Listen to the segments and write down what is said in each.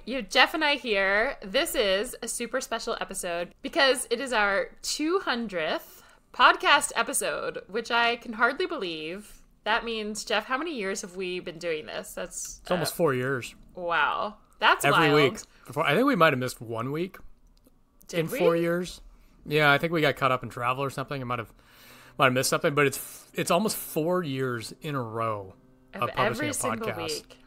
you have Jeff and I here. This is a super special episode because it is our 200th podcast episode, which I can hardly believe. That means, Jeff, how many years have we been doing this? It's almost 4 years. Wow. That's every wild. Week. I think we might have missed 1 week in 4 years. Yeah, I think we got caught up in travel or something. I might have missed something, but it's almost 4 years in a row of publishing every a single podcast. Week.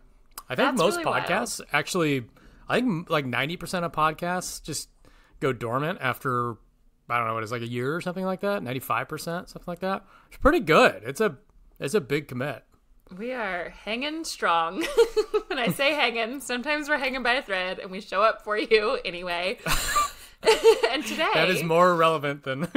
I think That's most really podcasts actually, I think like 90% of podcasts just go dormant after, I don't know, what it's like a year or something like that. 95%, something like that. It's pretty good. It's a big commit. We are hanging strong. When I say hanging, sometimes we're hanging by a thread and we show up for you anyway. And today... That is more relevant than...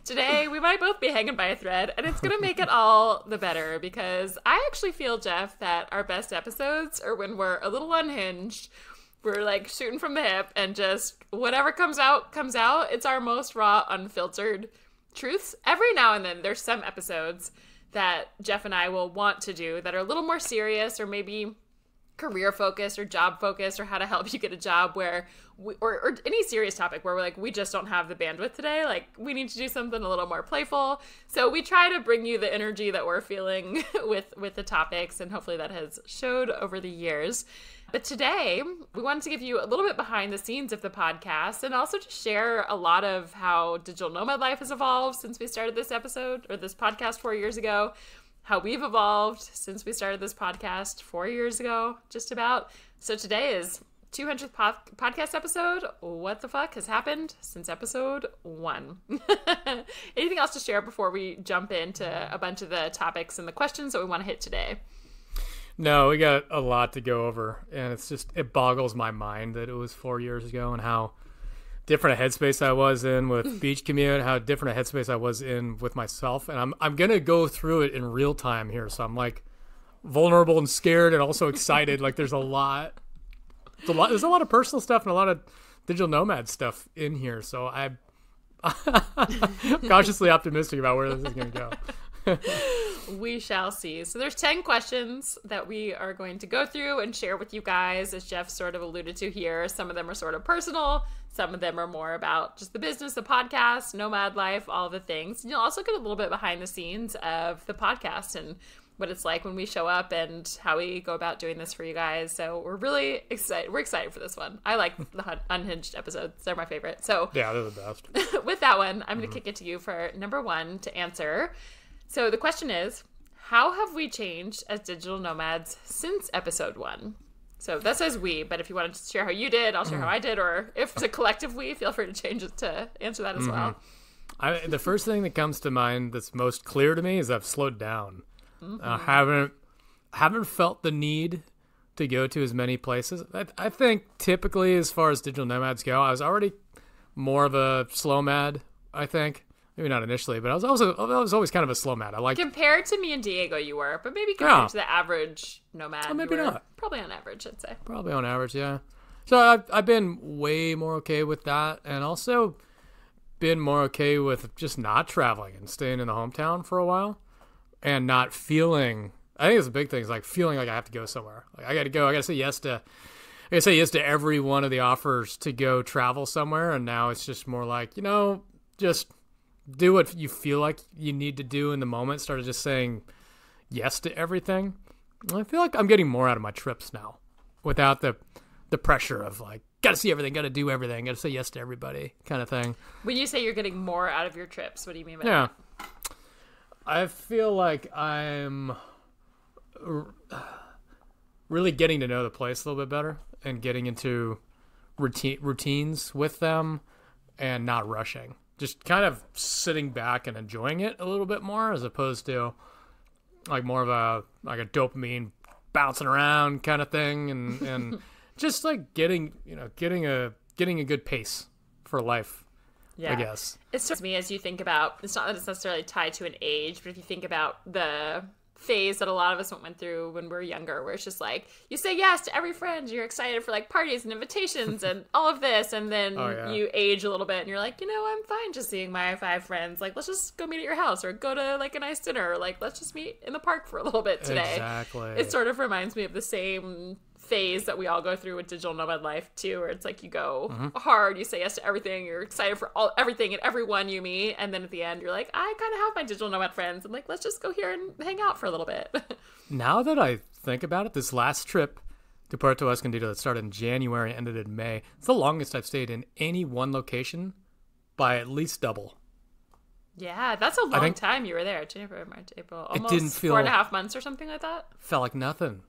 Today, we might both be hanging by a thread, and it's going to make it all the better, because I actually feel, Jeff, that our best episodes are when we're a little unhinged. We're, like, shooting from the hip, and just whatever comes out, comes out. It's our most raw, unfiltered truths. Every now and then, there's some episodes that Jeff and I will want to do that are a little more serious, or maybe career focused or job focused, or how to help you get a job, where or any serious topic where we're like, we just don't have the bandwidth today, like we need to do something a little more playful. So we try to bring you the energy that we're feeling with the topics, and hopefully that has showed over the years. But today we wanted to give you a little bit behind the scenes of the podcast, and also just share a lot of how digital nomad life has evolved since we started this episode, or this podcast 4 years ago, how we've evolved since we started this podcast 4 years ago, just about. So today is 200th podcast episode. What the fuck has happened since episode 1? Anything else to share before we jump into a bunch of the topics and the questions that we want to hit today? No, we got a lot to go over, and it boggles my mind that it was 4 years ago, and how different a headspace I was in with Beach Commute, how different a headspace I was in with myself. And I'm going to go through it in real time here. So I'm like vulnerable and scared and also excited. Like there's a lot of personal stuff and a lot of digital nomad stuff in here. So I'm cautiously optimistic about where this is going to go. We shall see. So there's 10 questions that we are going to go through and share with you guys, as Jeff sort of alluded to here. Some of them are sort of personal. Some of them are more about just the business, the podcast, nomad life, all the things. And you'll also get a little bit behind the scenes of the podcast and what it's like when we show up and how we go about doing this for you guys. So we're really excited. We're excited for this one. I like the unhinged episodes. They're my favorite. So yeah, they're the best. With that one, I'm going to kick it to you for number 1 to answer. So the question is, how have we changed as digital nomads since episode 1? So that says we, but if you want to share how you did, I'll share how I did, or if it's a collective we, feel free to change it to answer that as well. The first thing that comes to mind that's most clear to me is I've slowed down. Haven't felt the need to go to as many places. I think typically, as far as digital nomads go, I was already more of a slow mad, I think. Maybe not initially, but I was always kind of a slow mad. Compared to me and Diego, you were, but maybe compared to the average nomad, well, maybe not. Probably on average, I'd say. Probably on average, yeah. So I've been way more okay with that, and also been more okay with just not traveling and staying in the hometown for a while, and not feeling. I think it's a big thing. Is like feeling like I have to go somewhere. Like I got to go. I got to say yes to. I say yes to every one of the offers to go travel somewhere, and now it's just more like, just do what you feel like you need to do in the moment. Started just saying yes to everything. I feel like I'm getting more out of my trips now without the pressure of like, got to see everything, got to do everything, got to say yes to everybody kind of thing. When you say you're getting more out of your trips, what do you mean by that? I feel like I'm really getting to know the place a little bit better and getting into routines with them and not rushing. Just kind of sitting back and enjoying it a little bit more, as opposed to like more of a dopamine bouncing around kind of thing, and just like getting a good pace for life. Yeah. I guess it's just me, as you think about, it's not that it's necessarily tied to an age, but if you think about the phase that a lot of us went through when we were younger, where it's just like you say yes to every friend, you're excited for like parties and invitations and all of this, and then you age a little bit and you're like, I'm fine just seeing my 5 friends, like let's just go meet at your house or go to like a nice dinner, or like let's just meet in the park for a little bit today. Exactly. It sort of reminds me of the same phase that we all go through with digital nomad life too, where it's like you go hard, you say yes to everything, you're excited for everything and everyone you meet, and then at the end you're like, I kind of have my digital nomad friends. I'm like, let's just go here and hang out for a little bit. Now that I think about it, this last trip to Puerto Escondido that started in January and ended in May, it's the longest I've stayed in any one location by at least double. Yeah, that's a long time you were there. January, March, April. Almost it didn't feel 4.5 months or something like that. Felt like nothing.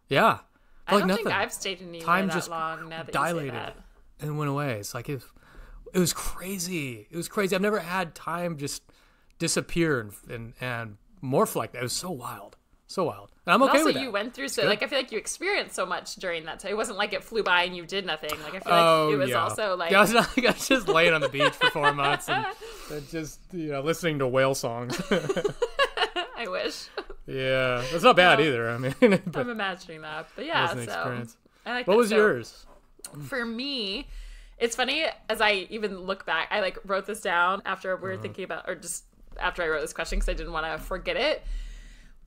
Yeah. I don't think I've stayed in Time that just long now that dilated you say that. and went away. It's like it was crazy. It was crazy. I've never had time just disappear and morph like that. It was so wild. So wild. And I'm okay with that. Also, you went through I feel like you experienced so much during that time. It wasn't like it flew by and you did nothing. Like I feel like it was also like I was just laying on the beach for 4 months and just listening to whale songs. I wish. Yeah, that's not bad either. I mean, I'm imagining that, but yeah. It was an experience. I like what was yours? For me, it's funny as I even look back. I like wrote this down after we were thinking about, or just after I wrote this question because I didn't want to forget it.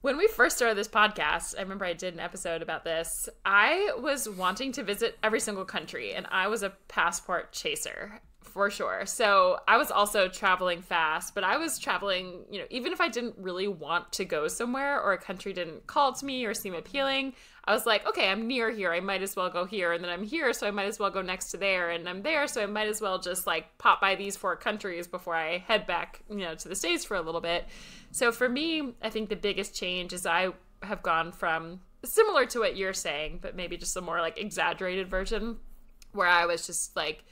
When we first started this podcast, I remember I did an episode about this. I was wanting to visit every single country, and I was a passport chaser for sure. So I was also traveling fast, but I was traveling, even if I didn't really want to go somewhere or a country didn't call to me or seem appealing, I was like, okay, I'm near here. I might as well go here. And then I'm here, so I might as well go next to there. And I'm there, so I might as well just like pop by these 4 countries before I head back, to the States for a little bit. So for me, I think the biggest change is I have gone from similar to what you're saying, but maybe just a more like exaggerated version where I was just like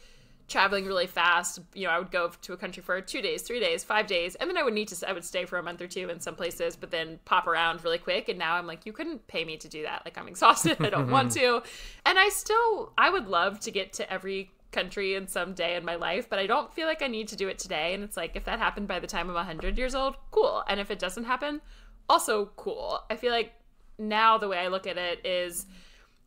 traveling really fast. I would go to a country for 2 days, 3 days, 5 days, and then I would stay for a month or 2 in some places, but then pop around really quick. And now I'm like, you couldn't pay me to do that. Like, I'm exhausted. I don't want to. And I would love to get to every country in some day in my life, but I don't feel like I need to do it today. And it's like, if that happened by the time I'm 100 years old, cool. And if it doesn't happen, also cool. I feel like now the way I look at it is,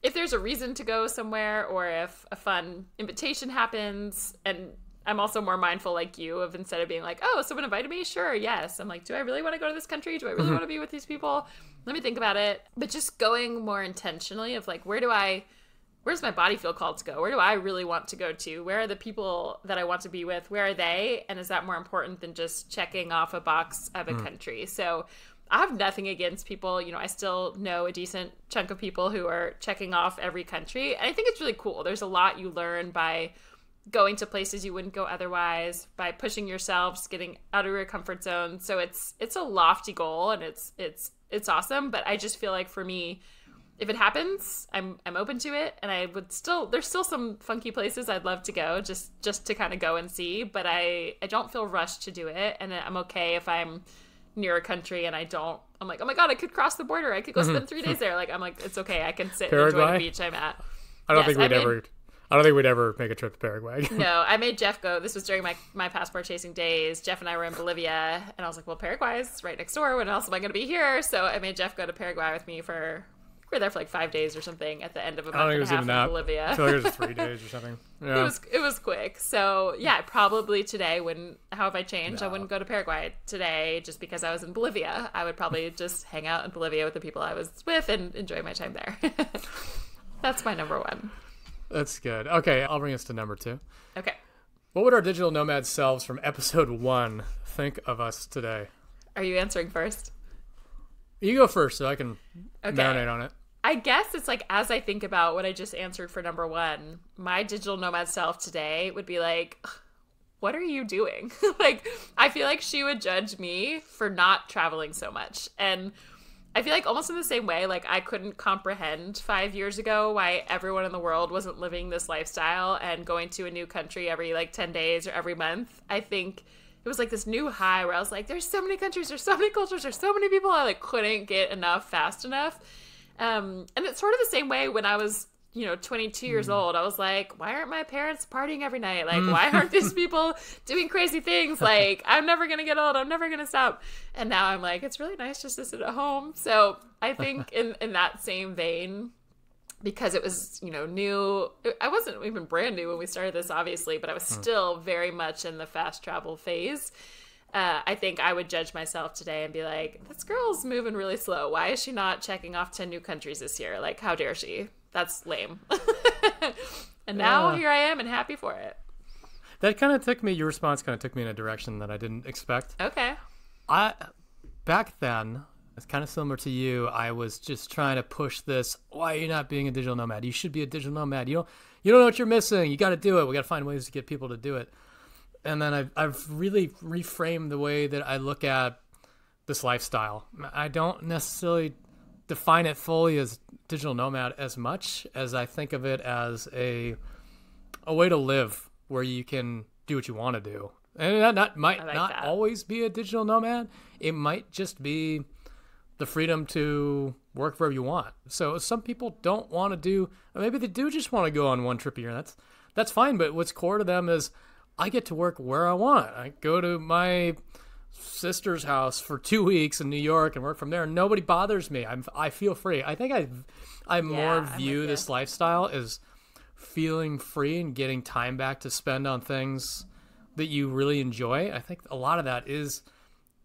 if there's a reason to go somewhere or if a fun invitation happens, and I'm also more mindful like you of, instead of being like, oh, someone invited me, sure, yes, I'm like, do I really want to go to this country? Do I really want to be with these people? Let me think about it. But just going more intentionally of like, where's my body feel called to go? Where do I really want to go to? Where are the people that I want to be with? Where are they? And is that more important than just checking off a box of a country? So I have nothing against people. I still know a decent chunk of people who are checking off every country. And I think it's really cool. There's a lot you learn by going to places you wouldn't go otherwise, by pushing yourselves, getting out of your comfort zone. So it's a lofty goal, and it's awesome. But I just feel like for me, if it happens, I'm open to it. And there's still some funky places I'd love to go just to kind of go and see. But I don't feel rushed to do it. And I'm okay if I'm near a country and I'm like, oh my God, I could cross the border. I could go spend 3 days there. Like, I'm like, it's okay. I can sit and enjoy the beach I'm at. I don't think we'd ever make a trip to Paraguay. No, I made Jeff go. This was during my passport chasing days. Jeff and I were in Bolivia, and I was like, well, Paraguay is right next door. When else am I going to be here? So I made Jeff go to Paraguay with me we were there for like 5 days or something at the end of a month and a half in Bolivia. I feel like it was 3 days or something. Yeah. It was quick. So yeah, probably today how have I changed? No. I wouldn't go to Paraguay today just because I was in Bolivia. I would probably just hang out in Bolivia with the people I was with and enjoy my time there. That's my number 1. That's good. Okay, I'll bring us to number 2. Okay. What would our digital nomad selves from episode 1 think of us today? Are you answering first? You go first so I can marinate on it. I guess it's like, as I think about what I just answered for number 1, my digital nomad self today would be like, what are you doing? Like, I feel like she would judge me for not traveling so much. And I feel like almost in the same way, like I couldn't comprehend 5 years ago why everyone in the world wasn't living this lifestyle and going to a new country every like 10 days or every month. I think it was like this new high where I was like, there's so many countries, there's so many cultures, there's so many people. I like couldn't get enough fast enough. And it's sort of the same way when I was, 22 years old. I was like, why aren't my parents partying every night? Like, why aren't these people doing crazy things? Like, I'm never going to get old. I'm never going to stop. And now I'm like, it's really nice just to sit at home. So I think in that same vein, because it was, new, I wasn't even brand new when we started this, obviously, but I was still very much in the fast travel phase. I think I would judge myself today and be like, this girl's moving really slow. Why is she not checking off 10 new countries this year? Like, how dare she? that's lame. And now here I am and happy for it. That kind of took me, your response kind of took me in a direction that I didn't expect. Okay. Back then, it's kind of similar to you. I was just trying to push this. Why are you not being a digital nomad? You should be a digital nomad. You don't know what you're missing. You got to do it. We got to find ways to get people to do it. And then I've really reframed the way that I look at this lifestyle. I don't necessarily define it fully as digital nomad as much as I think of it as a way to live where you can do what you want to do. And that might not always be a digital nomad. It might just be the freedom to work wherever you want. So some people don't want to do, or maybe they do just want to go on one trip a year. That's fine. But what's core to them is I get to work where I want. I go to my sister's house for 2 weeks in New York and work from there. Nobody bothers me. I feel free. I think I more view this lifestyle as feeling free and getting time back to spend on things that you really enjoy. I think a lot of that is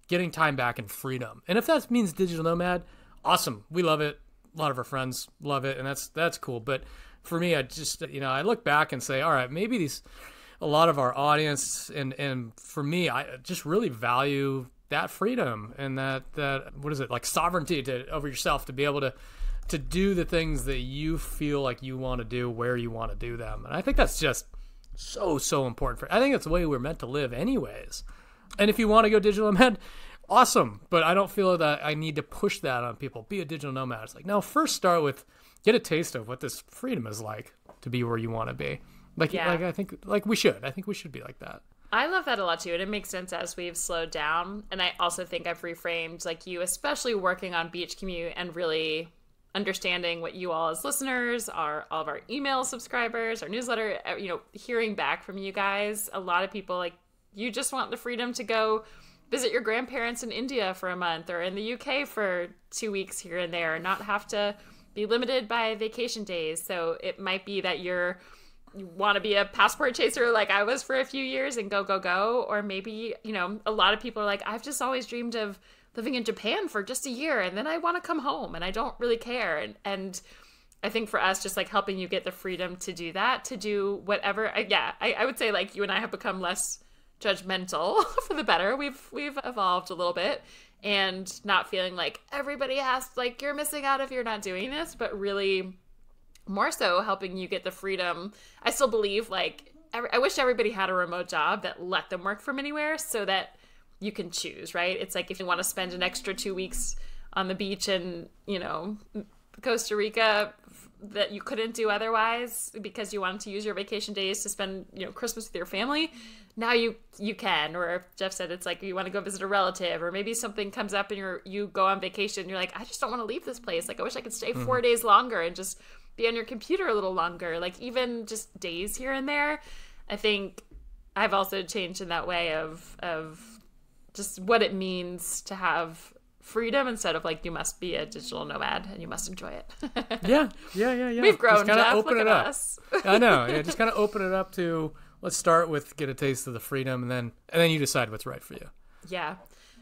getting time back and freedom. And if that means digital nomad, awesome. We love it. A lot of our friends love it, and that's cool. But for me, I just, I look back and say, all right, maybe a lot of our audience and for me, I just really value that freedom and that what is it, like sovereignty over yourself to be able to do the things that you feel like you want to do where you want to do them. And I think that's just so important. I think that's the way we're meant to live anyways. And if you want to go digital nomad, awesome. But I don't feel that I need to push that on people. Be a digital nomad. It's like, no, first start with get a taste of what this freedom is like to be where you want to be. I think we should be like that. I love that a lot too, and it makes sense as we've slowed down. And I also think I've reframed, like you, especially working on Beach Commute and really understanding what you all as listeners, all of our email subscribers, our newsletter, hearing back from you guys. A lot of people, like, you just want the freedom to go visit your grandparents in India for a month or in the UK for 2 weeks here and there, and not have to be limited by vacation days. So it might be that you want to be a passport chaser like I was for a few years and go. Or maybe, a lot of people are like, I've just always dreamed of living in Japan for just a year and then I want to come home and I don't really care. And I think for us, just like helping you get the freedom to do that, to do whatever. I would say like you and I have become less judgmental for the better. We've evolved a little bit and not feeling like everybody has, like, you're missing out if you're not doing this, but really more so helping you get the freedom. I still believe, like, I wish everybody had a remote job that let them work from anywhere so that you can choose, right? It's like if you want to spend an extra 2 weeks on the beach in, Costa Rica that you couldn't do otherwise because you wanted to use your vacation days to spend, Christmas with your family, now you can. Or if Jeff said it's like you want to go visit a relative, or maybe something comes up and you go on vacation and you're like, I just don't want to leave this place. Like, I wish I could stay 4 days longer and just be on your computer a little longer. Like, even just days here and there. I think I've also changed in that way of just what it means to have freedom instead of like you must be a digital nomad and you must enjoy it. Yeah. We've grown, Jeff. Open Look it at up. us. I know. Yeah, just kind of open it up to, let's start with get a taste of the freedom and then you decide what's right for you. Yeah.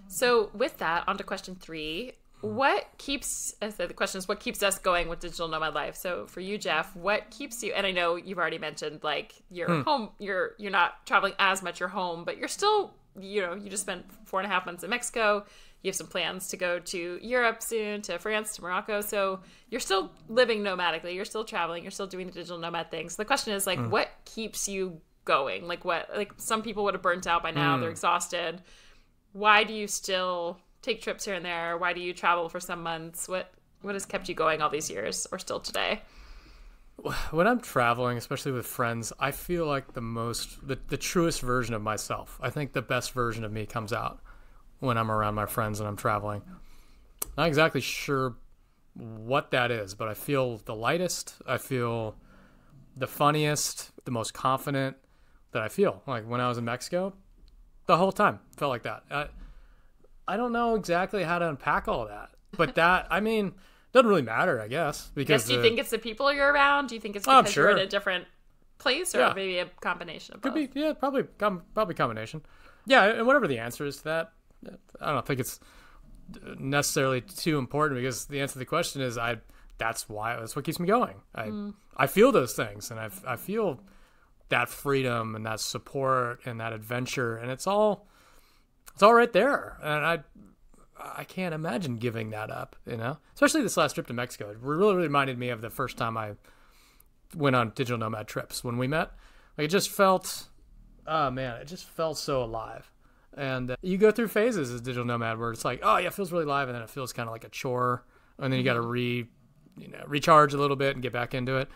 So with that, on to question 3. The question is, what keeps us going with digital nomad life? So for you, Jeff, what keeps you, and I know you've already mentioned like you're home, you're not traveling as much, you're home, but you're still, you just spent 4.5 months in Mexico. You have some plans to go to Europe soon, to France, to Morocco. So you're still living nomadically. You're still traveling. You're still doing the digital nomad thing. So the question is, like, what keeps you going? Like, some people would have burnt out by now. They're exhausted. Why do you still take trips here and there? Why do you travel for some months? What has kept you going all these years, or still today? When I'm traveling, especially with friends, I feel like the truest version of myself. I think the best version of me comes out when I'm around my friends and I'm traveling. Not exactly sure what that is, but I feel the lightest. I feel the funniest, the most confident that I feel. Like when I was in Mexico, the whole time felt like that. I don't know exactly how to unpack all of that, but that, I mean, doesn't really matter, I guess. Because do you think it's the people you're around? Do you think it's because you're in a different place, or maybe a combination of both? Could be, probably combination. Yeah, and whatever the answer is to that, I don't think it's necessarily too important, because the answer to the question is that's what keeps me going. I feel those things, and I feel that freedom and that support and that adventure, and it's all right there. And I can't imagine giving that up, especially this last trip to Mexico. It really reminded me of the first time I went on digital nomad trips when we met. Like, it just felt, oh man, it just felt so alive. And you go through phases as digital nomad where it's like, oh yeah, it feels really alive, and then it feels kind of like a chore, and then you got to recharge a little bit and get back into it,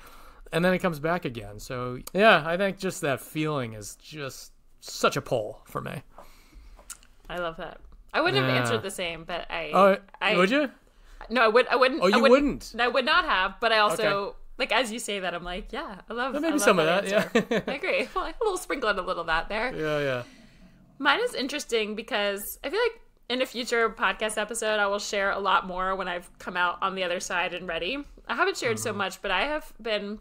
and then it comes back again. So yeah, I think just that feeling is just such a pull for me. I love that. I wouldn't have answered the same, but would you? No, I wouldn't. Oh, you wouldn't? I would not have, but I also, like, as you say that, I'm like, yeah, I love maybe some of that, answer. Yeah. I agree. Well, a little sprinkle in a little of that there. Yeah. Mine is interesting because I feel like in a future podcast episode, I will share a lot more when I've come out on the other side and ready. I haven't shared so much, but I have been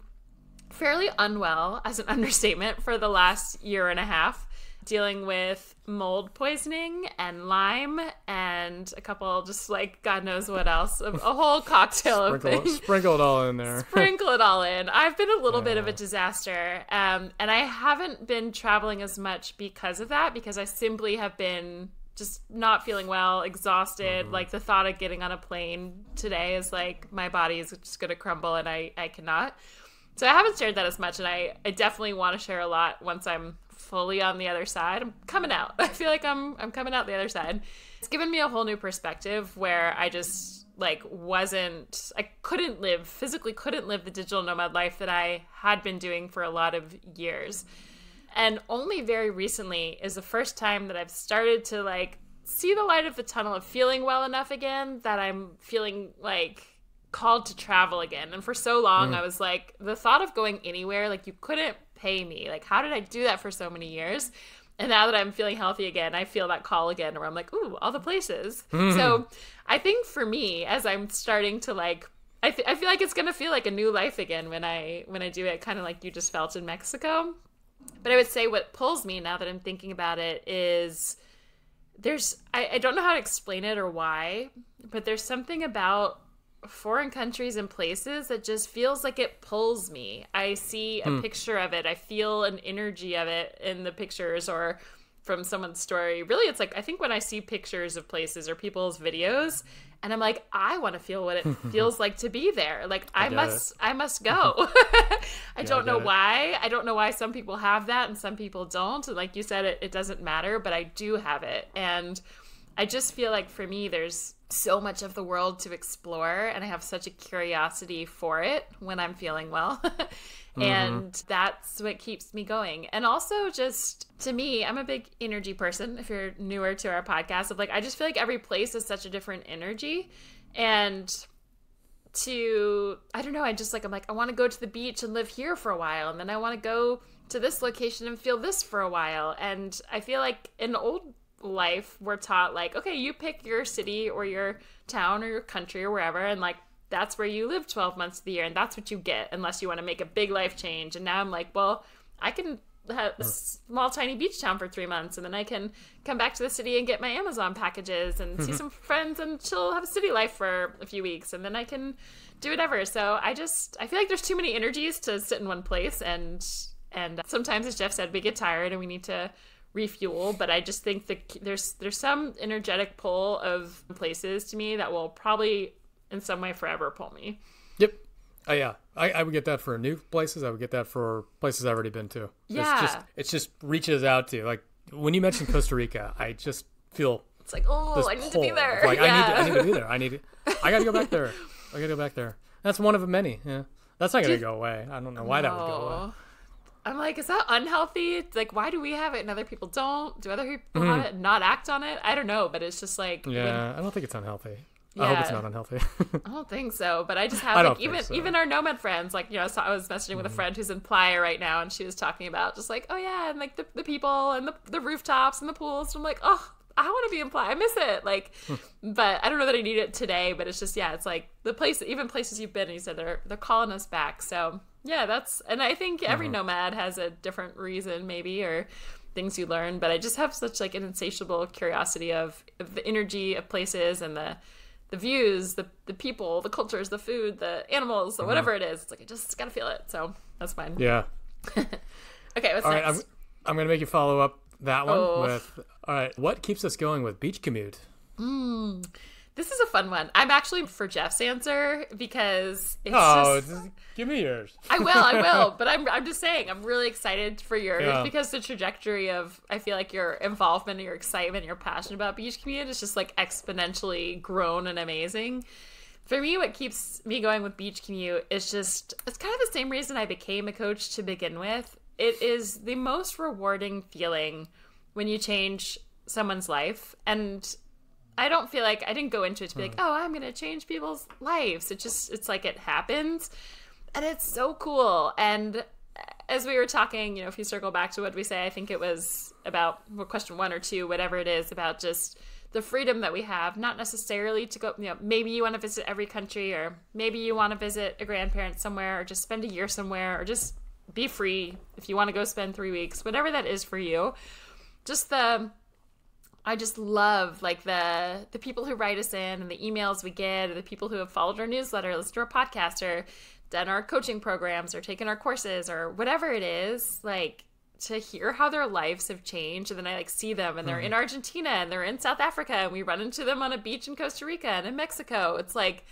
fairly unwell, as an understatement, for the last year and a half, dealing with mold poisoning and Lyme and a couple, just like God knows what else, a whole cocktail of things. Sprinkle it all in there. Sprinkle it all in. I've been a little bit of a disaster, and I haven't been traveling as much because of that, because I simply have been just not feeling well, exhausted. Like, the thought of getting on a plane today is like, my body is just going to crumble, and I cannot. So I haven't shared that as much, and I definitely want to share a lot once I'm fully on the other side. I'm coming out. I feel like I'm coming out the other side. It's given me a whole new perspective where I just physically couldn't live the digital nomad life that I had been doing for a lot of years. And only very recently is the first time that I've started to like see the light of the tunnel of feeling well enough again that I'm feeling like called to travel again. And for so long I was like, the thought of going anywhere, like, you couldn't pay me. Like, how did I do that for so many years? And now that I'm feeling healthy again, I feel that call again where I'm like, ooh, all the places. So I think for me, as I'm starting to like, I feel like it's going to feel like a new life again when I do it, kind of like you just felt in Mexico. But I would say what pulls me, now that I'm thinking about it, is I don't know how to explain it or why, but there's something about foreign countries and places that just feels like it pulls me. I see a picture of it. I feel an energy of it in the pictures or from someone's story. Really, it's like, I think when I see pictures of places or people's videos, and I'm like, I want to feel what it feels like to be there. Like, I must go. I don't know why. I don't know why some people have that and some people don't. And like you said, it doesn't matter, but I do have it. And I just feel like for me, there's so much of the world to explore, and I have such a curiosity for it when I'm feeling well. And that's what keeps me going. And also, just to me, I'm a big energy person. If you're newer to our podcast, of like, I just feel like every place is such a different energy. And I don't know, I'm like, I want to go to the beach and live here for a while, and then I want to go to this location and feel this for a while. And I feel like in old life, we're taught like, okay, you pick your city or your town or your country or wherever, and like, that's where you live 12 months of the year, and that's what you get unless you want to make a big life change. And now I'm like, well, I can have a small tiny beach town for 3 months, and then I can come back to the city and get my Amazon packages and see some friends and chill, have a city life for a few weeks, and then I can do whatever. So I feel like there's too many energies to sit in one place, and sometimes, as Jeff said, we get tired and we need to refuel. But I just think that there's some energetic pull of places to me that will probably in some way forever pull me. Yep. Yeah. I would get that for new places. I would get that for places I've already been to. Yeah. It just reaches out to you. Like, when you mentioned Costa Rica, I just feel it's like, oh, I need to be there. Like, I need to be there. I got to go back there. I got to go back there. That's one of many. Yeah. That's not going to go away. I don't know why that would go away. I'm like, is that unhealthy? It's like, why do we have it and other people don't? Do other people have it and not act on it? I don't know, but it's just like... Yeah, I don't think it's unhealthy. Yeah. I hope it's not unhealthy. I don't think so, but I just have like, even our nomad friends, like, I was messaging with a friend who's in Playa right now, and she was talking about just like, oh yeah, and like the people and the rooftops and the pools. And I'm like, oh, I want to be in Playa. I miss it. Like, but I don't know that I need it today, but it's just, yeah, it's like even places you've been, and you said they're calling us back. So yeah, and I think every nomad has a different reason maybe, or things you learn, but I just have such like an insatiable curiosity of the energy of places and the the views, the people, the cultures, the food, the animals, the whatever it is. It's like I just gotta feel it. So that's fine. Yeah. Okay, what's All next? right, I'm going to make you follow up that one with, all right, what keeps us going with beach commute? This is a fun one. I'm actually for Jeff's answer because it's just give me yours. I will. But I'm just saying, I'm really excited for yours because the trajectory of, I feel like your involvement and your excitement and your passion about beach commute is just like exponentially grown and amazing. For me, what keeps me going with beach commute is just, it's kind of the same reason I became a coach to begin with. It is the most rewarding feeling when you change someone's life. And I don't feel like, I didn't go into it to be like, oh, I'm going to change people's lives. It's like it happens. And it's so cool. And as we were talking, if you circle back to what we say, I think it was about question 1 or 2, whatever it is, about just the freedom that we have, not necessarily to go, maybe you want to visit every country, or maybe you want to visit a grandparent somewhere, or just spend a year somewhere, or just be free if you want to go spend 3 weeks, whatever that is for you. I just love like the people who write us in and the emails we get, or the people who have followed our newsletter, listened to our podcast, or done our coaching programs, or taken our courses, or whatever it is, like to hear how their lives have changed. And then I like see them and they're in Argentina and they're in South Africa and we run into them on a beach in Costa Rica and in Mexico. It's like,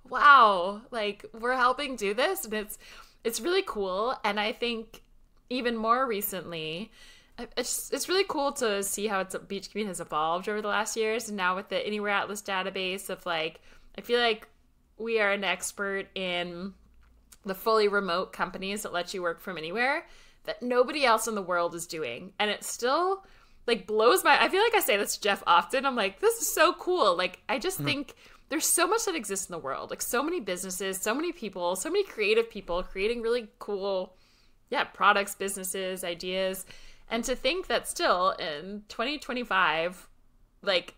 wow, like we're helping do this. And it's really cool. And I think even more recently, it's really cool to see how beach commute has evolved over the last years. And now with the Anywhere Atlas database of like, I feel like we are an expert in the fully remote companies that let you work from anywhere that nobody else in the world is doing. And it still like blows I feel like I say this to Jeff often. I'm like, this is so cool. Like, I just think there's so much that exists in the world. Like so many businesses, so many people, so many creative people creating really cool, products, businesses, ideas. And to think that still in 2025, like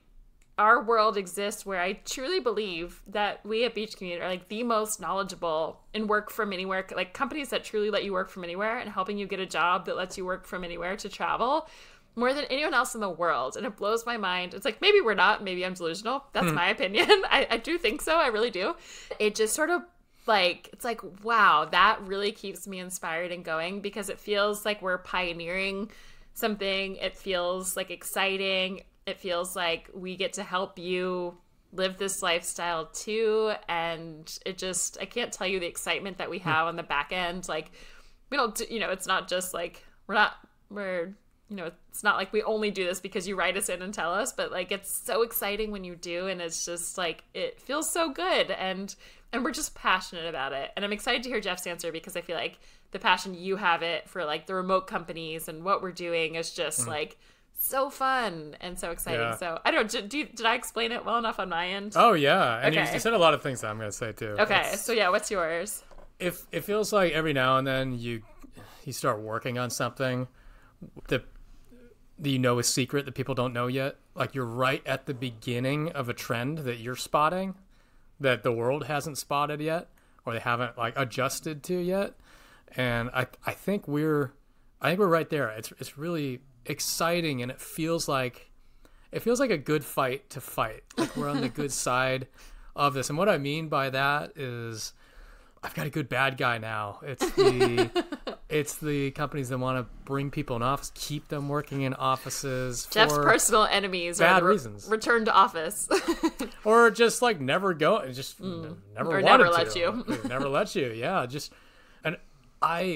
our world exists where I truly believe that we at Beach Commute are like the most knowledgeable in work from anywhere, like companies that truly let you work from anywhere and helping you get a job that lets you work from anywhere to travel more than anyone else in the world. And it blows my mind. It's like, maybe we're not, maybe I'm delusional. That's my opinion. I do think so. I really do. It just sort of like, it's like, wow, that really keeps me inspired and going because it feels like we're pioneering something. It feels like exciting. It feels like we get to help you live this lifestyle too. And it just, I can't tell you the excitement that we have on the back end. Like we don't, it's not just like, it's not like we only do this because you write us in and tell us, but like, it's so exciting when you do. And it's just like, it feels so good. And we're just passionate about it. And I'm excited to hear Jeff's answer because I feel like the passion you have it for like the remote companies and what we're doing is just like so fun and so exciting. Yeah. So I don't know, did I explain it well enough on my end? Oh yeah. And you said a lot of things that I'm going to say too. Okay. So yeah, what's yours? If it feels like every now and then you start working on something that is secret that people don't know yet. Like you're right at the beginning of a trend that you're spotting that the world hasn't spotted yet or they haven't like adjusted to yet. And I think we're right there. It's really exciting and it feels like a good fight to fight. Like we're on the good side of this. And what I mean by that is I've got a good bad guy now. It's the companies that want to bring people in office, keep them working in offices. Jeff's personal enemies bad reasons. Return to office. Or just like never go, never let you. Never let you. Yeah.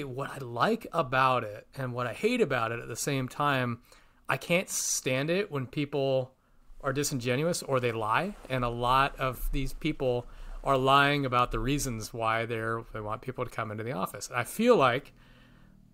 What I like about it and what I hate about it at the same time, I can't stand it when people are disingenuous or they lie. And a lot of these people are lying about the reasons why they want people to come into the office. And I feel like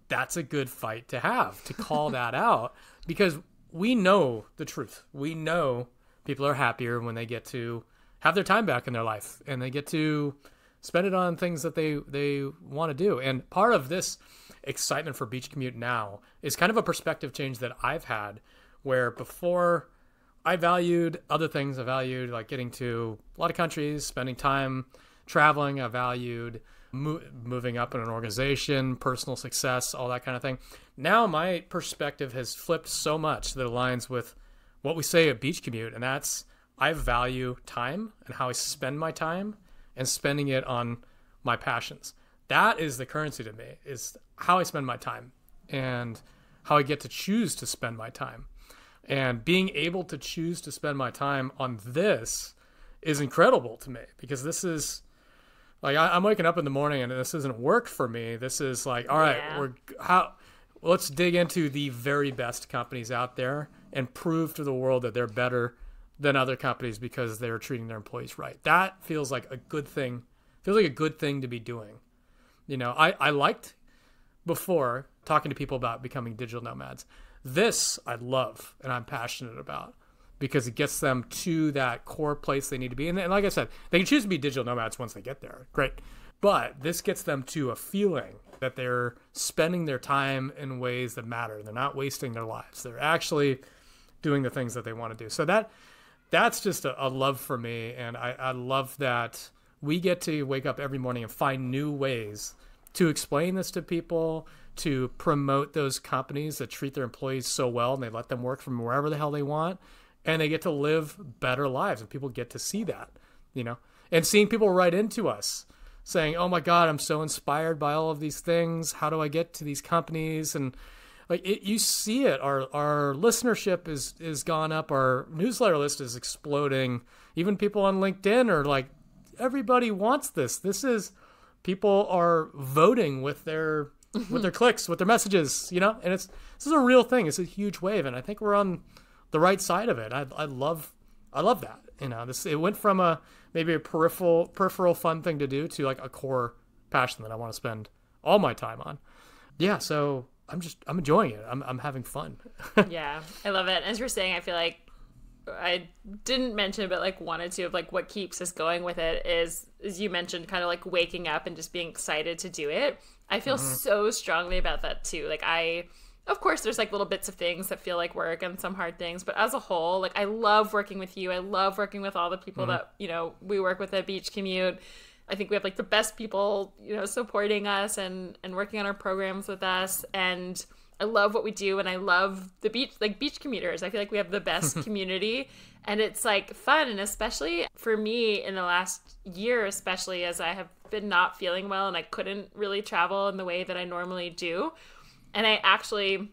that's a good fight to have, to call that out, because we know the truth. We know people are happier when they get to have their time back in their life and they get to spend it on things that they want to do. And part of this excitement for Beach Commute now is kind of a perspective change that I've had, where before I valued other things. I valued like getting to a lot of countries, spending time traveling. I valued moving up in an organization, personal success, all that kind of thing. Now my perspective has flipped so much that it aligns with what we say at Beach Commute, and that's I value time and how I spend my time and spending it on my passions. That is the currency to me, is how I spend my time and how I get to choose to spend my time. And being able to choose to spend my time on this is incredible to me, because this is like, I'm waking up in the morning and this isn't work for me. This is like, all right, let's dig into the very best companies out there and prove to the world that they're better than other companies because they're treating their employees right. That feels like a good thing. Feels like a good thing to be doing. You know, I liked before talking to people about becoming digital nomads. This I love and I'm passionate about, because it gets them to that core place they need to be. And like I said, they can choose to be digital nomads once they get there. Great. But this gets them to a feeling that they're spending their time in ways that matter. They're not wasting their lives. They're actually doing the things that they want to do. So that's just a love for me. And I love that we get to wake up every morning and find new ways to explain this to people, to promote those companies that treat their employees so well and they let them work from wherever the hell they want. And they get to live better lives, and people get to see that, you know, and seeing people write into us saying, oh my God, I'm so inspired by all of these things. How do I get to these companies? And like you see it, our listenership is gone up. Our newsletter list is exploding. Even people on LinkedIn are like, everybody wants this. This is, people are voting with their clicks, with their messages, you know, and this is a real thing. It's a huge wave. And I think we're on the right side of it. I love that. You know, it went from maybe a peripheral fun thing to do to like a core passion that I want to spend all my time on. Yeah. So I'm enjoying it. I'm having fun. Yeah, I love it. As you're saying, I feel like I didn't mention, but like wanted to, of like what keeps us going with it is, as you mentioned, kind of like waking up and just being excited to do it. I feel so strongly about that too. Like of course, there's like little bits of things that feel like work and some hard things, but as a whole, like I love working with you. I love working with all the people that, you know, we work with at Beach Commute. I think we have like the best people, you know, supporting us and working on our programs with us. And I love what we do. And I love the beach commuters. I feel like we have the best community, and it's like fun. And especially for me in the last year, especially as I have been not feeling well and I couldn't really travel in the way that I normally do. And I actually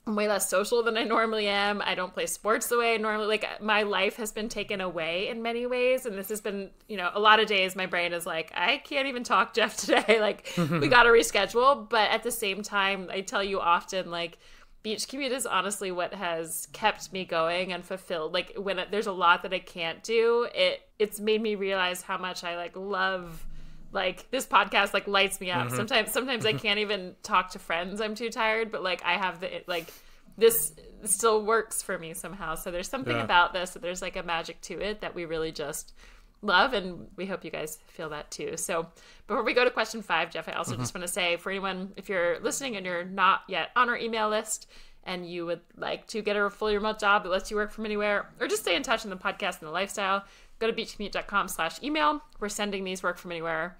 am way less social than I normally am. I don't play sports the way I normally, like my life has been taken away in many ways. And this has been, you know, a lot of days my brain is like, I can't even talk Jeff today. Like we got to reschedule. But at the same time, I tell you often, like Beach Commute is honestly what has kept me going and fulfilled. Like when there's a lot that I can't do, it's made me realize how much I like love. Like this podcast like lights me up. Sometimes I can't even talk to friends. I'm too tired, but like I have this still works for me somehow. So there's something about this, that there's like a magic to it that we really just love. And we hope you guys feel that too. So before we go to question 5, Jeff, I also just want to say for anyone, if you're listening and you're not yet on our email list and you would like to get a fully remote job that lets you work from anywhere, or just stay in touch in the podcast and the lifestyle, go to beachcommute.com/email. We're sending these work from anywhere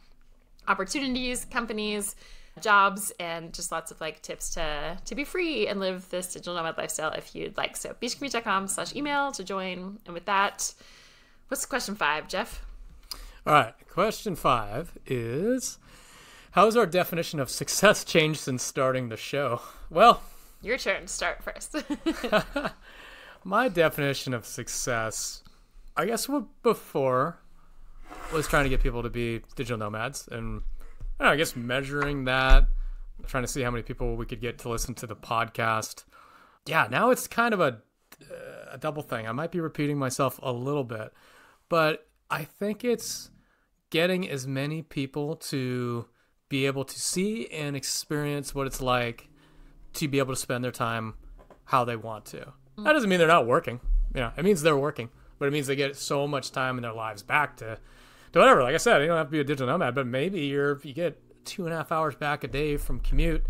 opportunities, companies, jobs, and just lots of like tips to be free and live this digital nomad lifestyle if you'd like. So beachcommute.com/email to join. And with that, what's question 5, Jeff? All right. Question 5 is, how has our definition of success changed since starting the show? Well, your turn to start first. My definition of success, I guess before was trying to get people to be digital nomads, and I guess measuring that, trying to see how many people we could get to listen to the podcast. Yeah, now it's kind of a double thing. I might be repeating myself a little bit, but I think it's getting as many people to be able to see and experience what it's like to be able to spend their time how they want to. That doesn't mean they're not working. You know, it means they're working, but it means they get so much time in their lives back to whatever. Like I said, you don't have to be a digital nomad, but maybe you get 2.5 hours back a day from commute,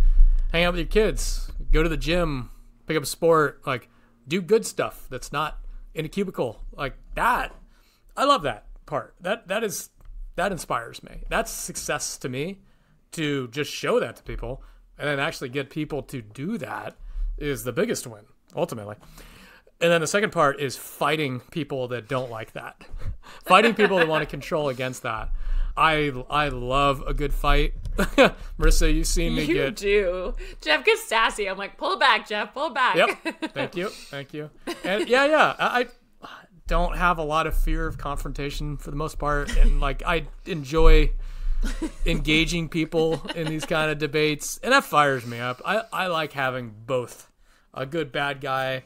hang out with your kids, go to the gym, pick up a sport, like do good stuff that's not in a cubicle. Like that, I love that part. That inspires me. That's success to me, to just show that to people and then actually get people to do that is the biggest win ultimately. And then the second part is fighting people that don't like that. Fighting people that want to control against that. I love a good fight. Marissa, you've seen me You get... do. Jeff gets sassy. I'm like, pull it back, Jeff. Pull it back. Yep. Thank you. And yeah. I don't have a lot of fear of confrontation for the most part. And like, I enjoy engaging people in these kind of debates. And that fires me up. I like having both a good bad guy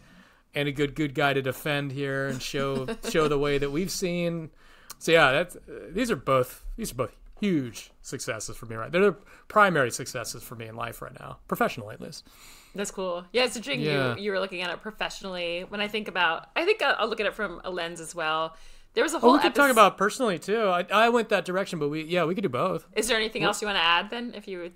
and a good guy to defend here and show the way that we've seen. So yeah, these are both huge successes for me, right? They're the primary successes for me in life right now, professionally at least. That's cool. Yeah, it's interesting you were looking at it professionally. When I think I'll look at it from a lens as well. There was a whole we could talk about personally too. I went that direction, but we could do both. Is there anything else you want to add then, if you would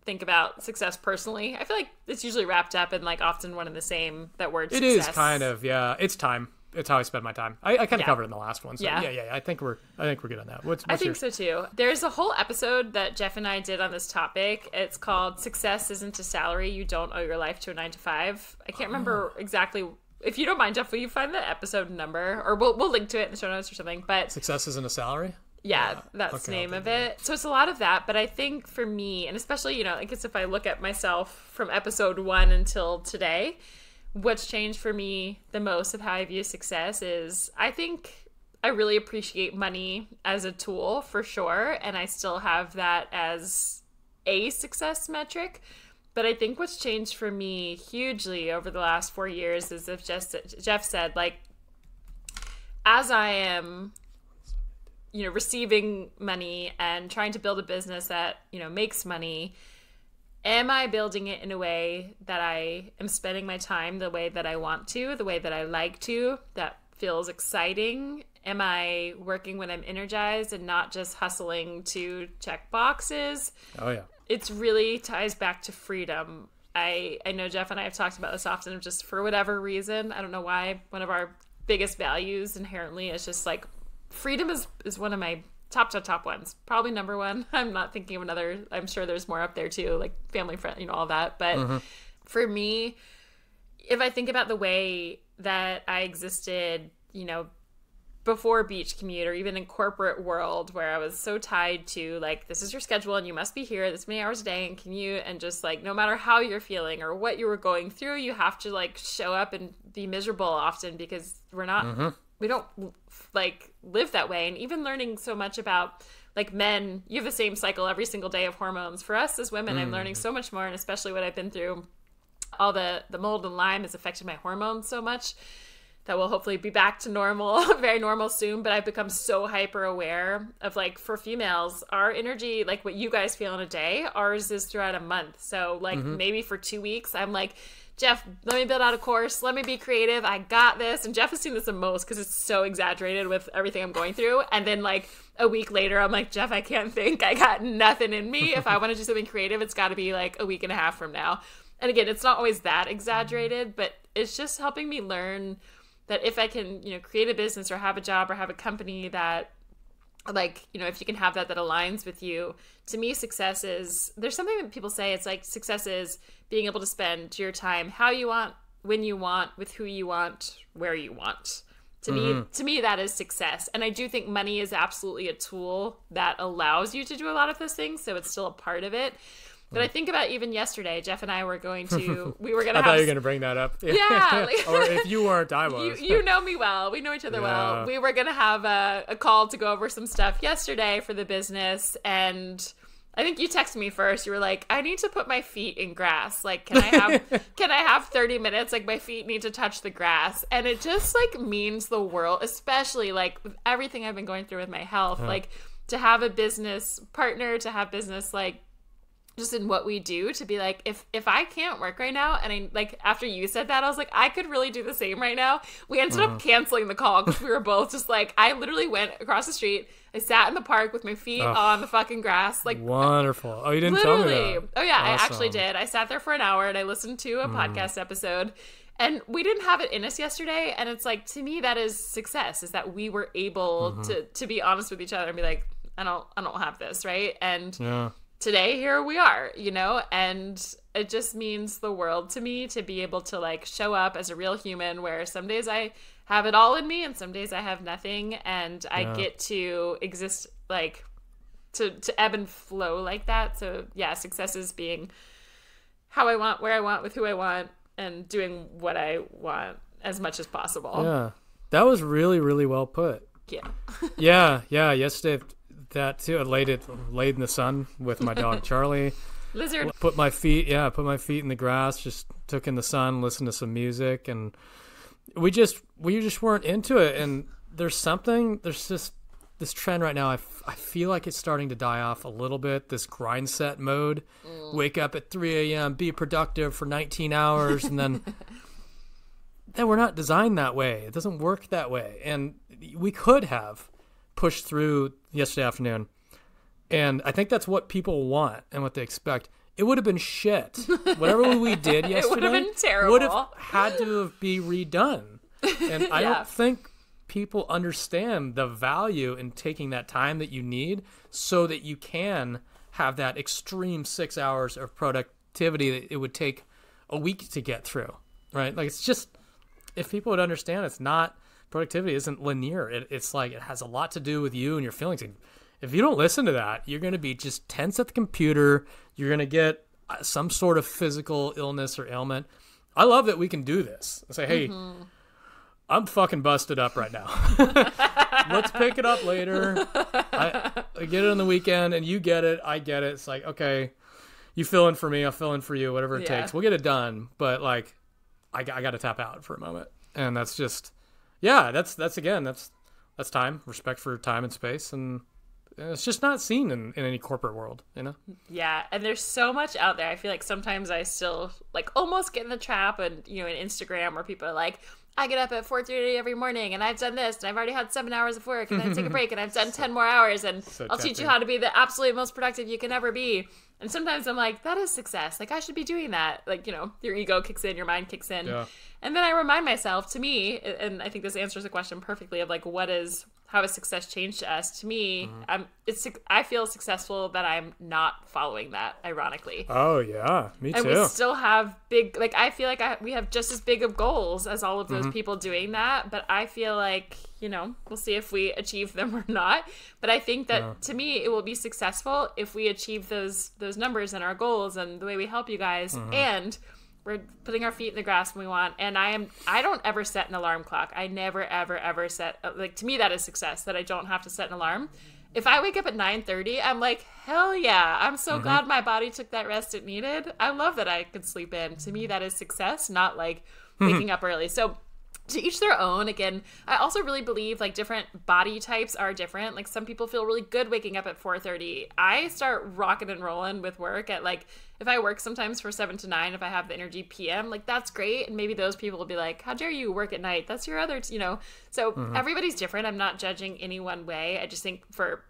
think about success personally? I feel like it's usually wrapped up in like often one and the same, that word success. It is kind of, yeah. It's time. It's how I spend my time. I kind of covered it in the last one. So yeah. I think we're good on that. What's I think so too. There's a whole episode that Jeff and I did on this topic. It's called "Success Isn't a Salary. You Don't Owe Your Life to a 9-to-5." I can't remember exactly. If you don't mind, Jeff, will you find the episode number, or we'll link to it in the show notes or something? But success isn't a salary. Yeah, that's the name of it. So it's a lot of that. But I think for me, and especially I guess if I look at myself from episode 1 until today. What's changed for me the most of how I view success is I think I really appreciate money as a tool for sure. And I still have that as a success metric. But I think what's changed for me hugely over the last 4 years is, if Jeff said, like, as I am, receiving money and trying to build a business that, makes money, am I building it in a way that I am spending my time the way that I want to, the way that I like to, that feels exciting? Am I working when I'm energized and not just hustling to check boxes? Oh, yeah. It really ties back to freedom. I know Jeff and I have talked about this often, just for whatever reason. I don't know why. One of our biggest values inherently is just like freedom is one of my top ones, probably number one. I'm not thinking of another. I'm sure there's more up there too, like family friend, all that. But for me, if I think about the way that I existed, before Beach Commute, or even in corporate world, where I was so tied to like, this is your schedule and you must be here this many hours a day and commute, and just like, no matter how you're feeling or what you were going through, you have to like show up and be miserable often, because we don't like live that way. And even learning so much about like men, you have the same cycle every single day of hormones. For us as women, I'm learning so much more, and especially what I've been through, all the mold and Lyme has affected my hormones so much that will hopefully be back to normal, very normal soon. But I've become so hyper aware of, like, for females, our energy, like what you guys feel in a day, ours is throughout a month. So like maybe for 2 weeks, I'm like, Jeff, let me build out a course. Let me be creative. I got this. And Jeff has seen this the most because it's so exaggerated with everything I'm going through. And then like a week later, I'm like, Jeff, I can't think. I got nothing in me. If I want to do something creative, it's got to be like a week and a half from now. And again, it's not always that exaggerated, but it's just helping me learn that if I can, create a business or have a job or have a company that, like, if you can have that aligns with you, to me, success is, there's something that people say, it's like success is being able to spend your time how you want, when you want, with who you want, where you want. To me, that is success. And I do think money is absolutely a tool that allows you to do a lot of those things. So it's still a part of it. But I think about even yesterday, Jeff and I were going to, I thought you were going to bring that up. Yeah. Or if you weren't, I was. You know me well. We know each other well. We were going to have a call to go over some stuff yesterday for the business. And I think you texted me first. You were like, I need to put my feet in grass. Like, can I have 30 minutes? Like, my feet need to touch the grass. And it just like means the world, especially like with everything I've been going through with my health, like to have a business partner, to have business, like, just in what we do, to be like, if I can't work right now, and I, like, after you said that, I was like, I could really do the same right now. We ended up canceling the call because we were both just like, I literally went across the street. I sat in the park with my feet on the fucking grass. Like, wonderful. Oh, you didn't tell me that. Oh yeah, Awesome. I actually did. I sat there for an hour and I listened to a podcast episode, and we didn't have it in us yesterday. And it's like, to me, that is success, is that we were able to be honest with each other and be like, I don't have this, right? And today here we are, and it just means the world to me to be able to like show up as a real human, where some days I have it all in me and some days I have nothing, and I get to exist like to ebb and flow like that. So yeah, success is being how I want, where I want, with who I want, and doing what I want as much as possible. Yeah, that was really, really well put. Yeah. yeah. Yesterday, that too. I laid in the sun with my dog Charlie. Lizard. Put my feet in the grass. Just took in the sun, listened to some music, and we just weren't into it. And there's just this trend right now. I feel like it's starting to die off a little bit. This grind set mode. Wake up at 3 a.m. Be productive for 19 hours, and then. That we're not designed that way. It doesn't work that way. And we could have pushed through yesterday afternoon. And I think that's what people want and what they expect. It would have been shit. Whatever we did yesterday it would have been terrible. Would have had to be redone. And I don't think people understand the value in taking that time that you need so that you can have that extreme 6 hours of productivity that it would take a week to get through. Right? Like, it's just... If people would understand, it's not, productivity isn't linear. It's like, it has a lot to do with you and your feelings. And if you don't listen to that, you're going to be just tense at the computer. You're going to get some sort of physical illness or ailment. I love that we can do this. I say, hey, I'm fucking busted up right now. Let's pick it up later. I get it on the weekend and you get it. I get it. It's like, okay, you fill in for me. I'll fill in for you, whatever it takes. We'll get it done. But like, I got to tap out for a moment. And that's just, that's time, respect for time and space. And it's just not seen in any corporate world, Yeah. And there's so much out there. I feel like sometimes I still like almost get in the trap and, in Instagram where people are like, I get up at 4:30 every morning and I've done this and I've already had 7 hours of work and then I take a break and I've done 10 more hours and I'll teach you how to be the absolute most productive you can ever be. And sometimes I'm like, that is success. Like, I should be doing that. Like, your ego kicks in, your mind kicks in. Yeah. And then I remind myself, to me, and I think this answers the question perfectly of like, how has success changed to us? To me, I feel successful that I'm not following that, ironically. Oh, yeah. Me too. And we still have big, like, I feel like we have just as big of goals as all of those people doing that. But I feel like, we'll see if we achieve them or not. But I think that, to me, it will be successful if we achieve those numbers and our goals and the way we help you guys. And we're putting our feet in the grass when we want. And I don't ever set an alarm clock. I never, ever, ever set, like, to me, that is success, that I don't have to set an alarm. If I wake up at 9:30, I'm like, hell yeah. I'm so glad my body took that rest it needed. I love that I could sleep in. To me, that is success, not like waking up early. So to each their own. Again, I also really believe like different body types are different. Like some people feel really good waking up at 4:30. I start rocking and rolling with work at like, if I work sometimes for 7 to 9, if I have the energy PM, like that's great. And maybe those people will be like, how dare you work at night? That's your other, so everybody's different. I'm not judging any one way. I just think for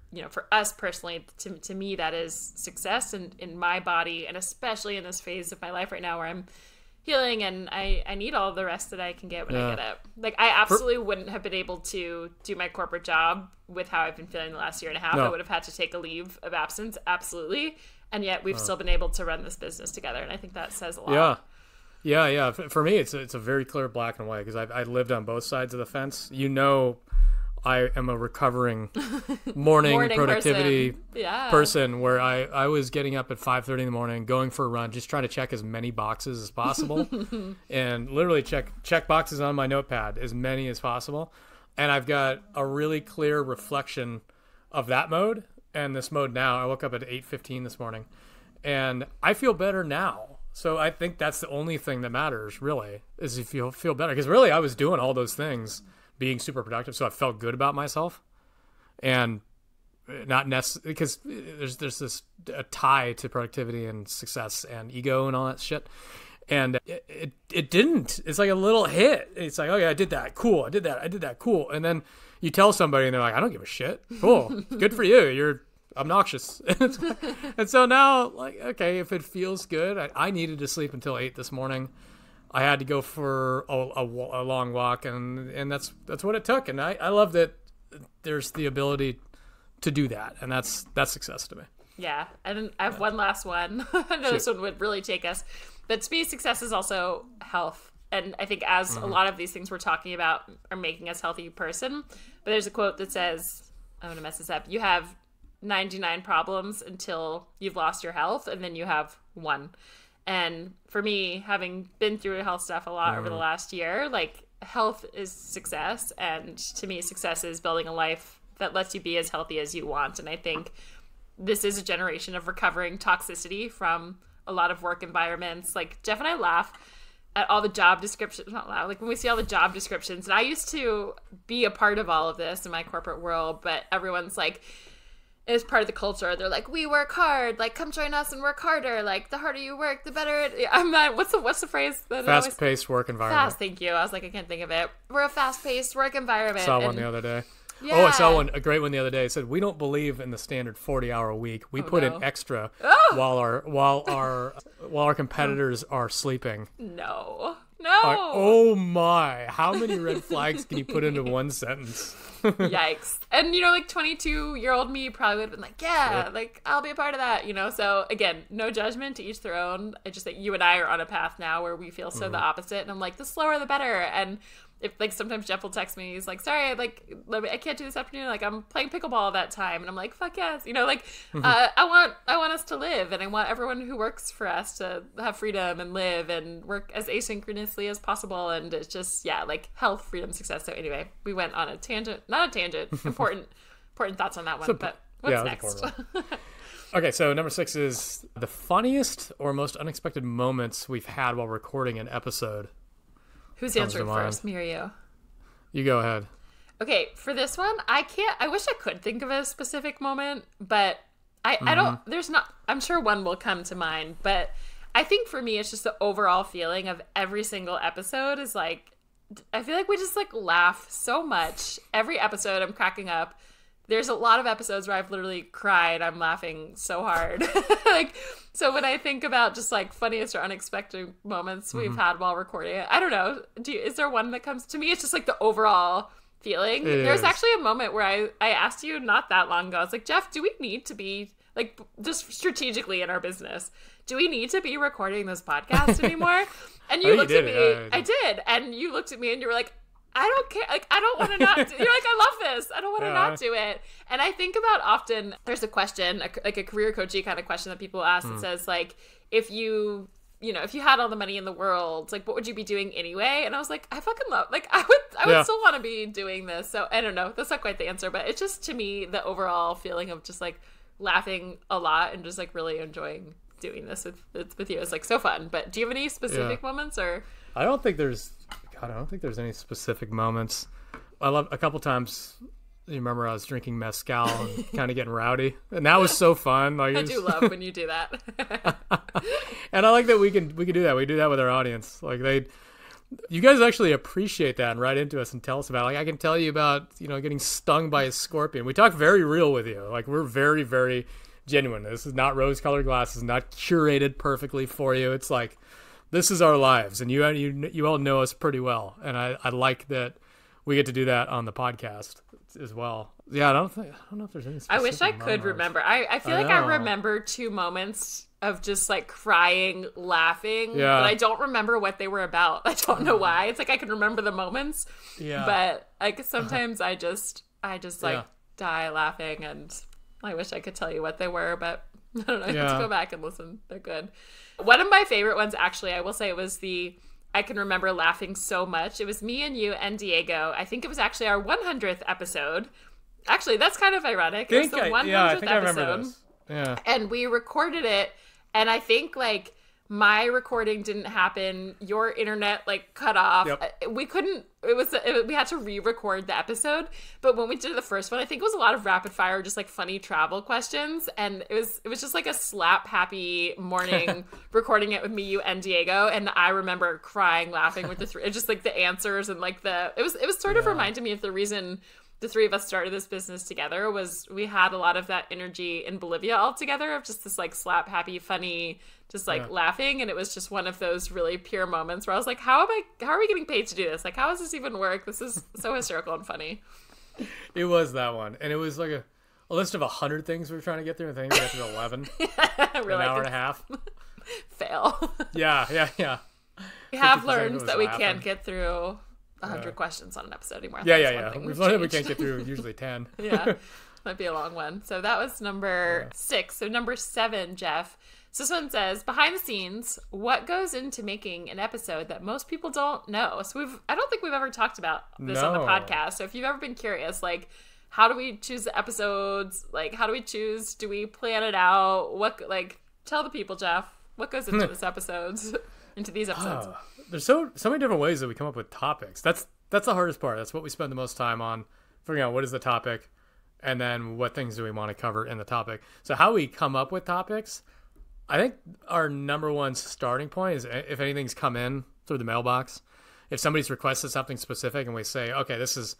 us personally, to me, that is success in my body. And especially in this phase of my life right now where I'm healing and I need all the rest that I can get when I get up. Like I absolutely wouldn't have been able to do my corporate job with how I've been feeling the last year and a half. No. I would have had to take a leave of absence. Absolutely. And yet we've still been able to run this business together. And I think that says a lot. Yeah. For me, it's a very clear black and white because I lived on both sides of the fence. I am a recovering morning productivity person where I was getting up at 5:30 in the morning, going for a run, just trying to check as many boxes as possible and literally check boxes on my notepad, as many as possible. And I've got a really clear reflection of that mode and this mode now. I woke up at 8:15 this morning and I feel better now. So I think that's the only thing that matters really, is if you feel better. Because really I was doing all those things, being super productive, so I felt good about myself, and not necessarily because there's this a tie to productivity and success and ego and all that shit, and it didn't. It's like a little hit. It's like, oh yeah, I did that, cool. I did that, cool. And then you tell somebody, and they're like, I don't give a shit. Cool, good for you. You're obnoxious. And so now, like, okay, if it feels good, I needed to sleep until 8 this morning. I had to go for a long walk, and that's what it took. And I love that there's the ability to do that, and that's success to me. Yeah, and I have one last one. I know this one would really take us. But to me, success is also health. And I think as a lot of these things we're talking about are making us a healthy person. But there's a quote that says, I'm going to mess this up, you have 99 problems until you've lost your health, and then you have one. And for me, having been through health stuff a lot over the last year, like, health is success. And to me, success is building a life that lets you be as healthy as you want. And I think this is a generation of recovering toxicity from a lot of work environments. Like, Jeff and I laugh at all the job descriptions, not loud, like when we see all the job descriptions. And I used to be a part of all of this in my corporate world, but everyone's like, as part of the culture, they're like, we work hard, like, come join us and work harder, like, the harder you work, the better I'm not, what's the phrase that fast-paced work environment. Fast, thank you. I was like, I can't think of it. We're a fast-paced work environment. Saw one the other day. Yeah. Oh, I saw a great one the other day. It said, we don't believe in the standard 40-hour week. We put in extra while our competitors are sleeping. No. Oh my! How many red flags can you put into one sentence? Yikes! And like 22-year-old me probably would have been like, yeah, like, I'll be a part of that. So again, no judgment, to each their own. It's just that you and I are on a path now where we feel so the opposite, and I'm like, the slower the better. And if, like, sometimes Jeff will text me, he's like, sorry, like, I can't do this afternoon, like, I'm playing pickleball that time. And I'm like, fuck yes. I want us to live, and I want everyone who works for us to have freedom and live and work as asynchronously as possible. And it's just, like, health, freedom, success. So anyway, we went on a tangent, not a tangent, important thoughts on that one. But what's next? Okay, so number 6 is the funniest or most unexpected moments we've had while recording an episode. Who's answering first, me or you? You go ahead. Okay, for this one, I wish I could think of a specific moment, but I don't, I'm sure one will come to mind, but I think for me, it's just the overall feeling of every single episode is like, I feel like we just like laugh so much. Every episode I'm cracking up. There's a lot of episodes where I've literally cried. I'm laughing so hard. So when I think about just like funniest or unexpected moments we've had while recording it, I don't know. Is there one that comes to me? It's just like the overall feeling. There's actually a moment where I asked you not that long ago. I was like, Jeff, do we need to be like, just strategically in our business, do we need to be recording this podcast anymore? And you looked at me. I did. And you looked at me and you were like, I don't care. Like, I don't want to not do, you're like, I love this. I don't want to not do it. And I think about often there's a question, like a career coachy kind of question that people ask that says like, if you had all the money in the world, like, what would you be doing anyway? And I was like, I fucking love, like, I would still want to be doing this. So I don't know. That's not quite the answer, but it's just, to me, the overall feeling of just like laughing a lot and just like really enjoying doing this with you. It's like so fun. But do you have any specific moments or? I don't think there's any specific moments. I love a couple times. You remember I was drinking mezcal and kind of getting rowdy, and that was so fun. Like, I do love when you do that. And I like that we can do that. We do that with our audience. Like you guys actually appreciate that and write into us and tell us about it. Like, I can tell you about getting stung by a scorpion. We talk very real with you. Like, we're very, very genuine. This is not rose-colored glasses, not curated perfectly for you. It's like, this is our lives, and you all know us pretty well, and I like that we get to do that on the podcast as well. Yeah, I don't know if there's any specific I wish I could remember. I feel like I remember 2 moments of just like crying, laughing, but I don't remember what they were about. I don't know why. It's like I can remember the moments, but like sometimes I just like die laughing, and I wish I could tell you what they were, but I don't know. You have to go back and listen. They're good. One of my favorite ones, actually, I will say, it was I can remember laughing so much. It was me and you and Diego. I think it was actually our 100th episode. Actually, that's kind of ironic. It was the 100th I think episode. I remember this. Yeah. And we recorded it, and I think, like, my recording didn't happen. Your internet, like, cut off. Yep. We couldn't, we had to re-record the episode. But when we did the first one, I think it was a lot of rapid fire, just like funny travel questions. And it was just like a slap happy morning recording it with me, you, and Diego. And I remember crying, laughing with just like the answers and like it was sort of reminding me of the reason the 3 of us started this business together was we had a lot of that energy in Bolivia all together of just this like slap happy, funny, just like laughing. And it was just one of those really pure moments where I was like, how are we getting paid to do this? Like, how does this even work? This is so hysterical and funny. It was that one. And it was like a list of 100 things we're trying to get through. I think we got through 11. An hour and a half. Fail. Yeah. We have learned that we can't get through 100 questions on an episode anymore. Yeah. We've learned that we can't get through usually 10. Yeah. Might be a long one. So that was number 6. So number 7, Jeff. So this one says, behind the scenes, what goes into making an episode that most people don't know? So I don't think we've ever talked about this on the podcast. So if you've ever been curious, like, how do we choose the episodes? Like, how do we choose? Do we plan it out? Tell the people, Jeff, what goes into these episodes? There's so many different ways that we come up with topics. That's the hardest part. That's what we spend the most time on, figuring out what is the topic, and then what things do we want to cover in the topic. So how we come up with topics, I think our number one starting point is if anything's come in through the mailbox. If somebody's requested something specific and we say, okay, this is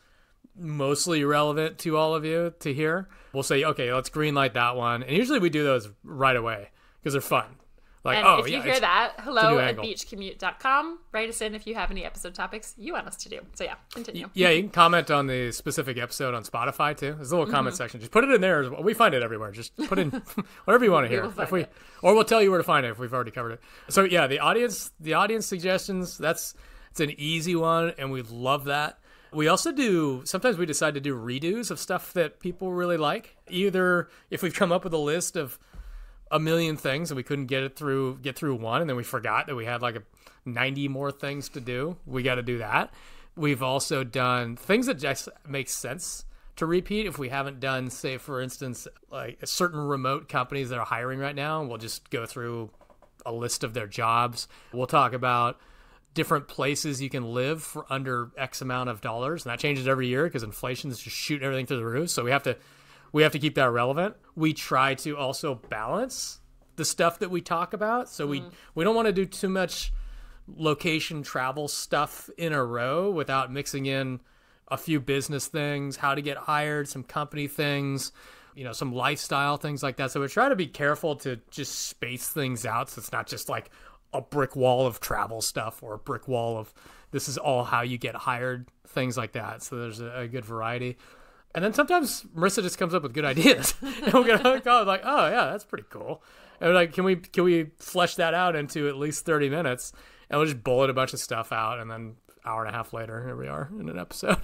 mostly relevant to all of you to hear, we'll say, okay, let's greenlight that one. And usually we do those right away because they're fun. Like, and if you hear that, hello@beachcommute.com. Write us in if you have any episode topics you want us to do. So yeah, continue. Yeah, you can comment on the specific episode on Spotify too. There's a little comment section. Just put it in there. We find it everywhere. Just put in whatever you want to hear. Or we'll tell you where to find it if we've already covered it. So yeah, the audience suggestions, it's an easy one, and we love that. We also sometimes we decide to do redos of stuff that people really like. Either if we've come up with a list of a million things and we couldn't get through one, and then we forgot that we had like 90 more things to do, we got to do that. We've also done things that just make sense to repeat if we haven't done, say, for instance, like certain remote companies that are hiring right now, and we'll just go through a list of their jobs. We'll talk about different places you can live for under X amount of dollars, and that changes every year because inflation's just shooting everything through the roof. So we have to keep that relevant. We try to also balance the stuff that we talk about. So we don't want to do too much location travel stuff in a row without mixing in a few business things, how to get hired, some company things, some lifestyle things like that. So we try to be careful to just space things out so it's not just like a brick wall of travel stuff or a brick wall of this is all how you get hired, things like that. So there's a good variety. And then sometimes Marisa just comes up with good ideas. And we're going to go like, oh, yeah, that's pretty cool. And we're like, can we flesh that out into at least 30 minutes? And we'll just bullet a bunch of stuff out. And then hour and a half later, here we are in an episode.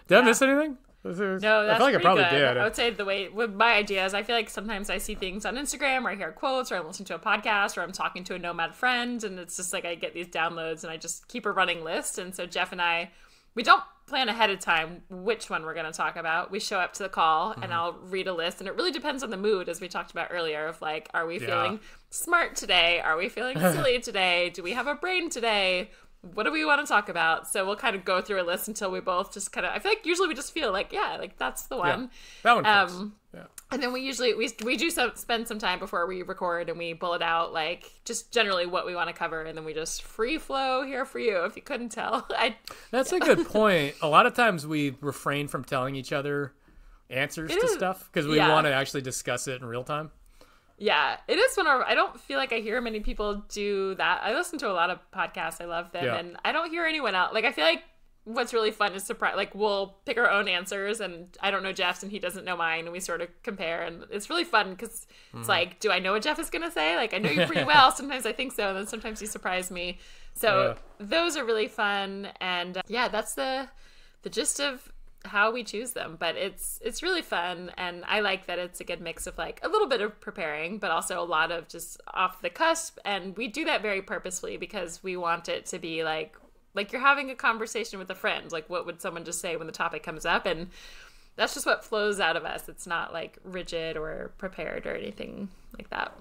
Did I miss anything? No, that's I feel like I probably good. did. I would say the way with my ideas, I feel like sometimes I see things on Instagram or I hear quotes or I'm listening to a podcast or I'm talking to a nomad friend. And it's just like I get these downloads and I just keep a running list. And so Jeff and I, we don't plan ahead of time which one we're going to talk about. We show up to the call and I'll read a list, and it really depends on the mood, as we talked about earlier, of like, are we feeling smart today? Are we feeling silly today? Do we have a brain today? What do we want to talk about? So we'll kind of go through a list until we both just kind of, I feel like usually we just feel like, yeah, like that's the one. Yeah, that one fits. Yeah. And then we do spend some time before we record and we bullet out like just generally what we want to cover, and then we just free flow here for you if you couldn't tell. That's a good point. A lot of times we refrain from telling each other answers to stuff because we want to actually discuss it in real time. Yeah, it is one of, I don't feel like I hear many people do that. I listen to a lot of podcasts. I love them. And I don't hear anyone else. Like, I feel like what's really fun is surprise. Like, we'll pick our own answers, and I don't know Jeff's and he doesn't know mine, and we sort of compare, and it's really fun because it's like, do I know what Jeff is going to say? Like, I know you pretty well. Sometimes I think so, and then sometimes you surprise me. So those are really fun. And that's the gist of how we choose them, but it's really fun, and I like that it's a good mix of like a little bit of preparing but also a lot of just off the cusp, and we do that very purposefully because we want it to be like you're having a conversation with a friend. Like, what would someone just say when the topic comes up? And that's just what flows out of us. It's not like rigid or prepared or anything like that.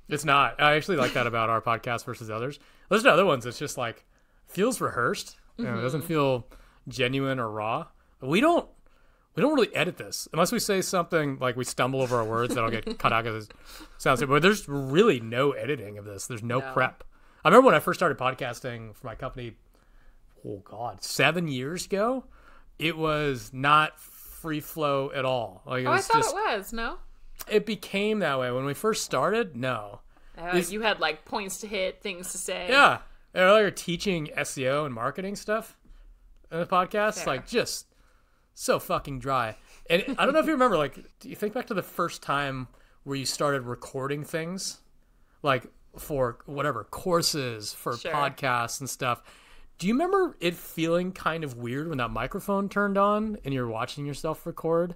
It's not. I actually like that about our podcast versus others. Listen to other ones, it's just like feels rehearsed. It doesn't feel genuine or raw. We don't really edit this unless we say something like we stumble over our words that'll get cut out because it sounds good. But there's really no editing of this. There's no prep. I remember when I first started podcasting for my company, 7 years ago, it was not free flow at all. Like, I thought it was. No? It became that way. When we first started, no. You had like points to hit, things to say. Yeah. Earlier teaching SEO and marketing stuff in the podcast, like just so fucking dry. And I don't know if you remember, like, do you think back to the first time where you started recording things, like for whatever courses, for Sure. podcasts and stuff? Do you remember it feeling kind of weird when that microphone turned on and you're watching yourself record?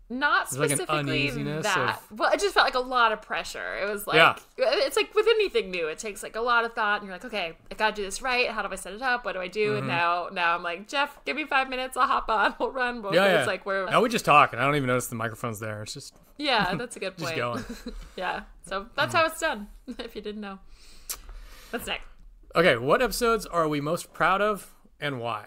Not There's like an specifically uneasiness that. of- Well, it just felt like a lot of pressure. It was like, Yeah. it's like with anything new, it takes like a lot of thought, and you're like, okay, I gotta do this right. How do I set it up? What do I do? And now I'm like, Jeff, give me 5 minutes. I'll hop on. We'll run. It's like we're Now we just talk, and I don't even notice the microphone's there. It's just yeah, that's a good point. just going. Yeah, so that's how it's done. If you didn't know, what's next? Okay, what episodes are we most proud of, and why?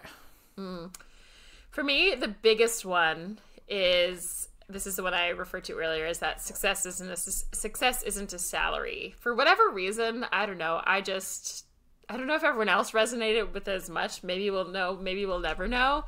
For me, the biggest one is, this is the one I referred to earlier, is that success isn't a salary. For whatever reason, I don't know. I don't know if everyone else resonated with it as much. Maybe we'll know. Maybe we'll never know.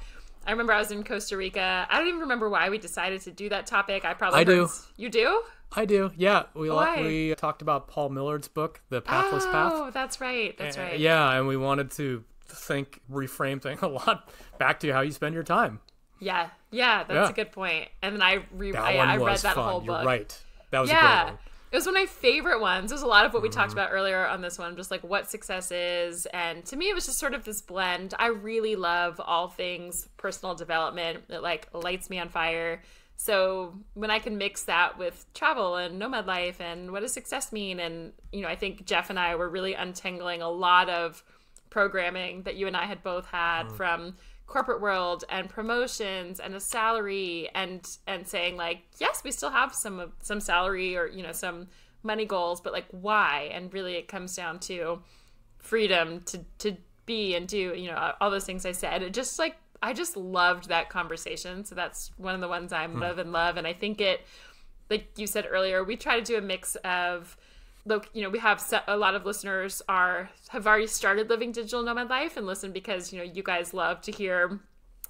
I remember I was in Costa Rica. I don't even remember why we decided to do that topic. I do. You do? I do. Yeah, Why? we talked about Paul Millard's book, The Pathless Path. Oh, that's right. That's right. Yeah, and we wanted to reframe things a lot back to how you spend your time. Yeah, that's a good point. And then I read that fun. whole book. You're right. That was a great one. It was one of my favorite ones. There's a lot of what we talked about earlier on this one, just like what success is. And to me, it was just sort of this blend. I really love all things personal development. It like lights me on fire. So when I can mix that with travel and nomad life and what does success mean? And, I think Jeff and I were really untangling a lot of programming that you and I had both had from corporate world and promotions and a salary and saying like, yes, we still have some salary or, some money goals, but like why? And really it comes down to freedom to be and do, all those things I said. It just like, I just loved that conversation. So that's one of the ones I'm love. And I think it, like you said earlier, we try to do a mix of, look, we have a lot of listeners have already started living digital nomad life and listen because, you guys love to hear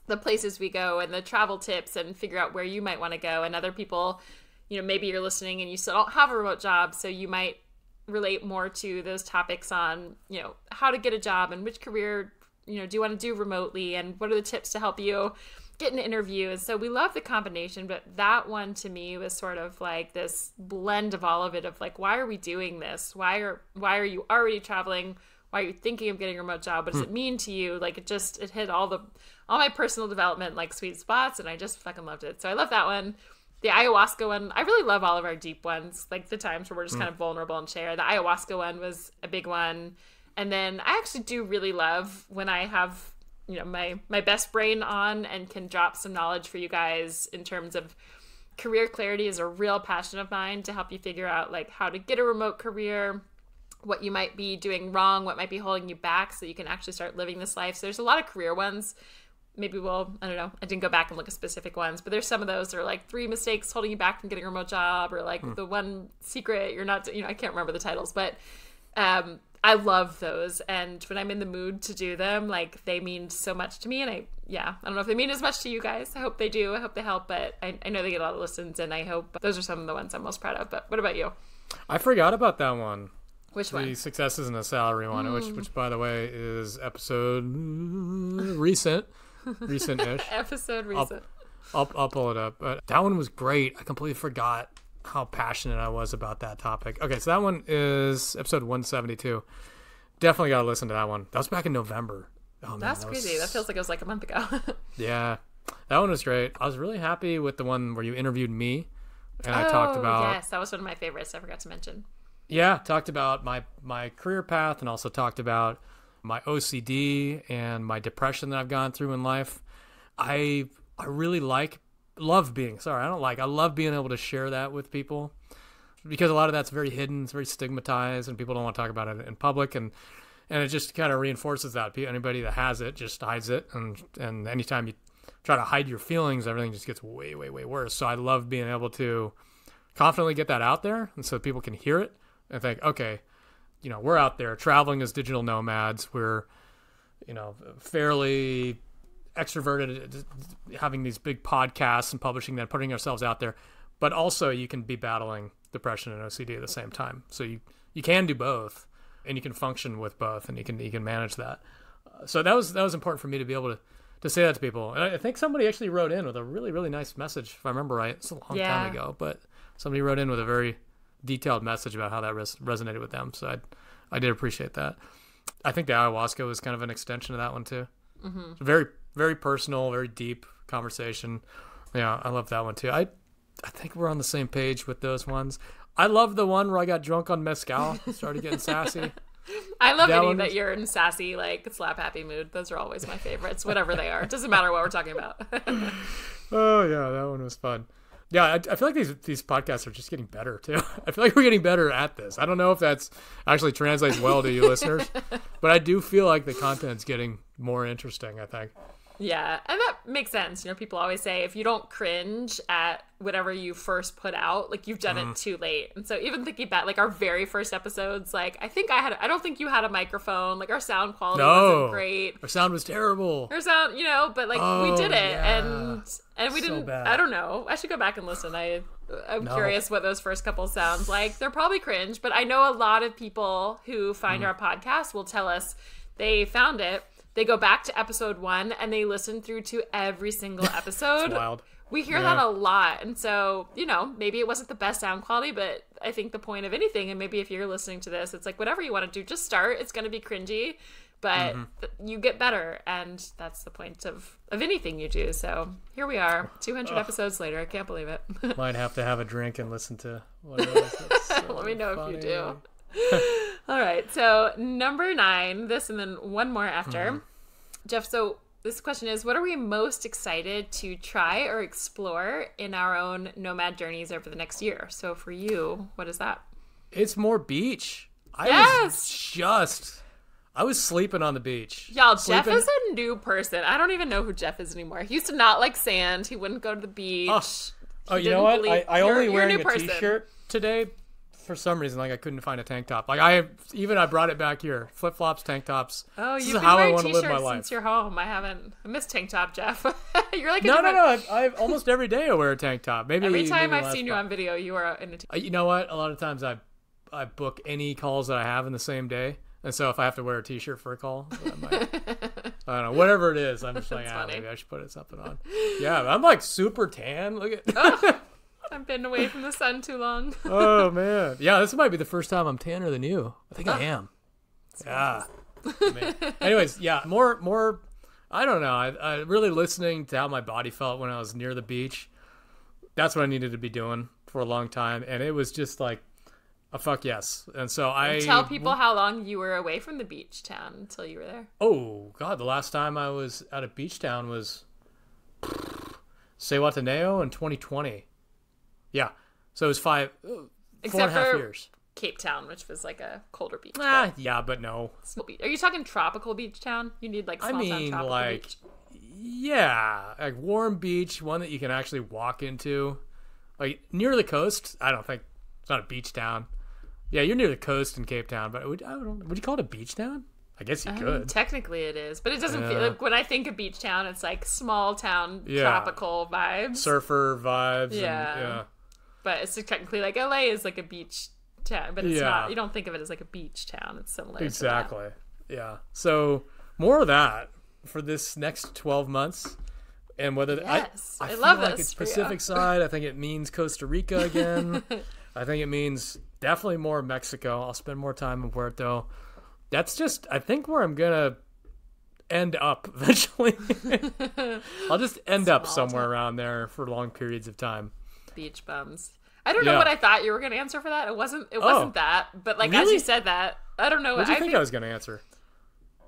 the places we go and the travel tips and figure out where you might want to go. And other people, maybe you're listening and you still don't have a remote job. So you might relate more to those topics on, how to get a job and which career, do you want to do remotely and what are the tips to help you get an interview. And so we love the combination, but that one to me was sort of like this blend of all of it of like, why are we doing this? Why are you already traveling? Why are you thinking of getting a remote job? What does it mean to you? Like it hit all my personal development, like sweet spots. And I just fucking loved it. So I love that one. The ayahuasca one, I really love all of our deep ones, like the times where we're just kind of vulnerable and share. The ayahuasca one was a big one. And then I actually do really love when I have, my best brain on and can drop some knowledge for you guys in terms of career clarity is a real passion of mine to help you figure out like how to get a remote career, what you might be doing wrong, what might be holding you back so you can actually start living this life. So there's a lot of career ones. Maybe I don't know. I didn't go back and look at specific ones, but there's some of those that are like 3 mistakes holding you back from getting a remote job or like the one secret you're not, I can't remember the titles, but I love those, and when I'm in the mood to do them, like they mean so much to me. And I don't know if they mean as much to you guys. I hope they do. I hope they help, but I know they get a lot of listens, and I hope those are some of the ones I'm most proud of. But what about you? I forgot about that one. Which one? The success isn't a salary one, which by the way is episode recent-ish. Episode recent. I'll pull it up. But that one was great. I completely forgot how passionate I was about that topic. Okay, so that one is episode 172. Definitely got to listen to that one. That was back in November. Oh, man, That's crazy. That feels like it was like a month ago. Yeah, that one was great. I was really happy with the one where you interviewed me, and I talked about. Yes, that was one of my favorites. I forgot to mention. Yeah, talked about my career path, and also talked about my OCD and my depression that I've gone through in life. I really love being able to share that with people because a lot of that's very hidden, it's very stigmatized, and people don't want to talk about it in public, and it just kind of reinforces that. Anybody that has it just hides it, and anytime you try to hide your feelings, everything just gets way, way, way worse. So I love being able to confidently get that out there, and so people can hear it and think, okay, we're out there traveling as digital nomads. We're, fairly extroverted, having these big podcasts and publishing that, putting ourselves out there, but also you can be battling depression and OCD at the same time. So you can do both, and you can function with both, and you can manage that. So that was important for me to be able to say that to people. And I think somebody actually wrote in with a really, really nice message, if I remember right. It's a long time ago, but somebody wrote in with a very detailed message about how that resonated with them. So I did appreciate that. I think the ayahuasca was kind of an extension of that one too. Mm-hmm. Very, very personal, very deep conversation. Yeah, I love that one too. I think we're on the same page with those ones. I love the one where I got drunk on mezcal, started getting sassy. I love any that you're in sassy, like slap happy mood. Those are always my favorites, whatever they are. It doesn't matter what we're talking about. Oh yeah, that one was fun. Yeah, I feel like these podcasts are just getting better too. I feel like we're getting better at this. I don't know if that's actually translates well to you listeners, but I do feel like the content's getting more interesting, I think. Yeah, and that makes sense. You know, people always say if you don't cringe at whatever you first put out, like you've done it too late. And so even thinking back, like our very first episodes, like I don't think you had a microphone. Like our sound quality wasn't great. Our sound was terrible. Our sound, but like we did it, and we didn't. Bad. I don't know. I should go back and listen. I'm curious what those first couple sounds like. They're probably cringe, but I know a lot of people who find our podcast will tell us they found it. They go back to episode 1 and they listen through to every single episode. It's wild. We hear that a lot. And so, maybe it wasn't the best sound quality, but I think the point of anything, and maybe if you're listening to this, it's like whatever you want to do, just start. It's going to be cringy, but you get better. And that's the point of anything you do. So here we are, 200 episodes later. I can't believe it. Might have to have a drink and listen to what it is. So let me know funny. if you do. All right, so number 9, this and then one more after. Jeff, so this question is, what are we most excited to try or explore in our own nomad journeys over the next year? So for you, what is that? It's more beach. I was sleeping on the beach. Y'all, Jeff is a new person. I don't even know who Jeff is anymore. He used to not like sand. He wouldn't go to the beach. You know what? I only wearing a t-shirt today. For some reason, like I couldn't find a tank top. Like I brought it back here. Flip flops, tank tops. Oh, you've been wearing t-shirts since you're home. I missed tank top, Jeff. You're like no. I almost every day I wear a tank top. Maybe every time I've seen you on video, you are in a t-shirt. You know what? A lot of times I book any calls that I have in the same day, and so if I have to wear a t-shirt for a call, I don't know, whatever it is, I'm just like, maybe I should put something on. Yeah, I'm like super tan. Look at. I've been away from the sun too long. Oh man, yeah, this might be the first time I'm tanner than you. I think I am. Yeah. Anyways, yeah, more. I don't know. I really listening to how my body felt when I was near the beach. That's what I needed to be doing for a long time, and it was just like a fuck yes. And so tell people how long you were away from the beach town until you were there. Oh God, the last time I was at a beach town was Sewataneo in 2020. Yeah, so it was 4.5 years. Cape Town, which was like a colder beach. Yeah, but no. Are you talking tropical beach town? You need like small town tropical beach? Yeah, like warm beach, one that you can actually walk into. Like near the coast, I don't think it's not a beach town. Yeah, you're near the coast in Cape Town, but would you call it a beach town? I guess you could. Technically it is, but it doesn't feel like when I think of beach town, it's like small town tropical vibes. Surfer vibes. Yeah. But it's technically like LA is like a beach town, but it's not. You don't think of it as like a beach town. It's similar. Exactly. To that. Yeah. So more of that for this next 12 months. And whether I love like this. It's Pacific side. I think it means Costa Rica again. I think it means definitely more Mexico. I'll spend more time in Puerto. That's just, I think, where I'm gonna end up eventually. I'll just end up somewhere around there for long periods of time. Beach bums. I don't know what I thought you were going to answer for that. It wasn't that, but like really? As you said that, I don't know. What do you think I was going to answer?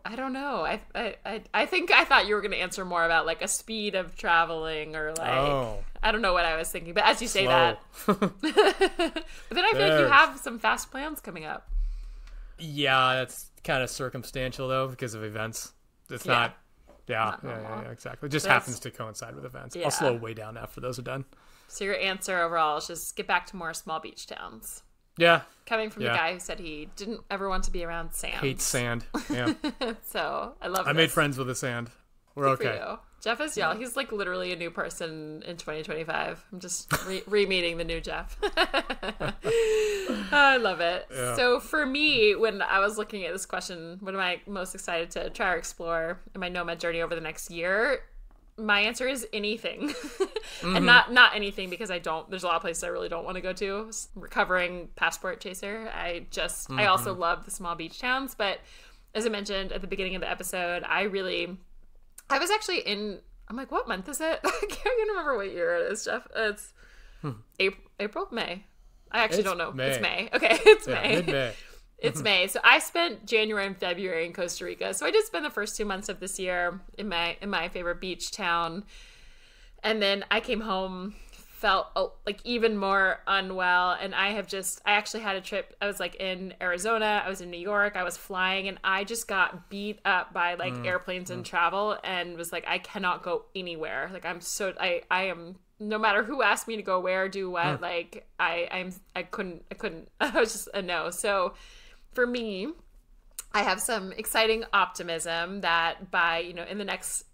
I don't know. I think I thought you were going to answer more about like a speed of traveling or like I don't know what I was thinking. But as you say that, but then I feel like you have some fast plans coming up. Yeah, that's kind of circumstantial though because of events. It's not. Yeah, exactly. It just happens to coincide with events. I'll slow way down after those are done. So your answer overall is just get back to more small beach towns. Yeah. Coming from the guy who said he didn't ever want to be around sand. Hates sand. Yeah. So I love I made friends with the sand. We're Good okay. for you. Jeff is y'all. He's like literally a new person in 2025. I'm just re-meeting the new Jeff. Oh, I love it. Yeah. So for me, when I was looking at this question, what am I most excited to try or explore in my nomad journey over the next year? My answer is anything. And not anything because there's a lot of places I really don't want to go to. Recovering passport chaser. I also love the small beach towns, but as I mentioned at the beginning of the episode, I was actually I'm like, what month is it? I can't even remember what year it is, Jeff. It's April? May? I actually don't know. May. It's May. Okay, it's May. Mid-May. It's May. So I spent January and February in Costa Rica. So I did spend the first 2 months of this year in my favorite beach town. And then I came home, felt like even more unwell, and I actually had a trip. I was like in Arizona, I was in New York, I was flying, and I just got beat up by like airplanes and travel, and was like, I cannot go anywhere. Like I am, no matter who asked me to go where, do what, like I couldn't I was just a no. So for me, I have some exciting optimism that by in the next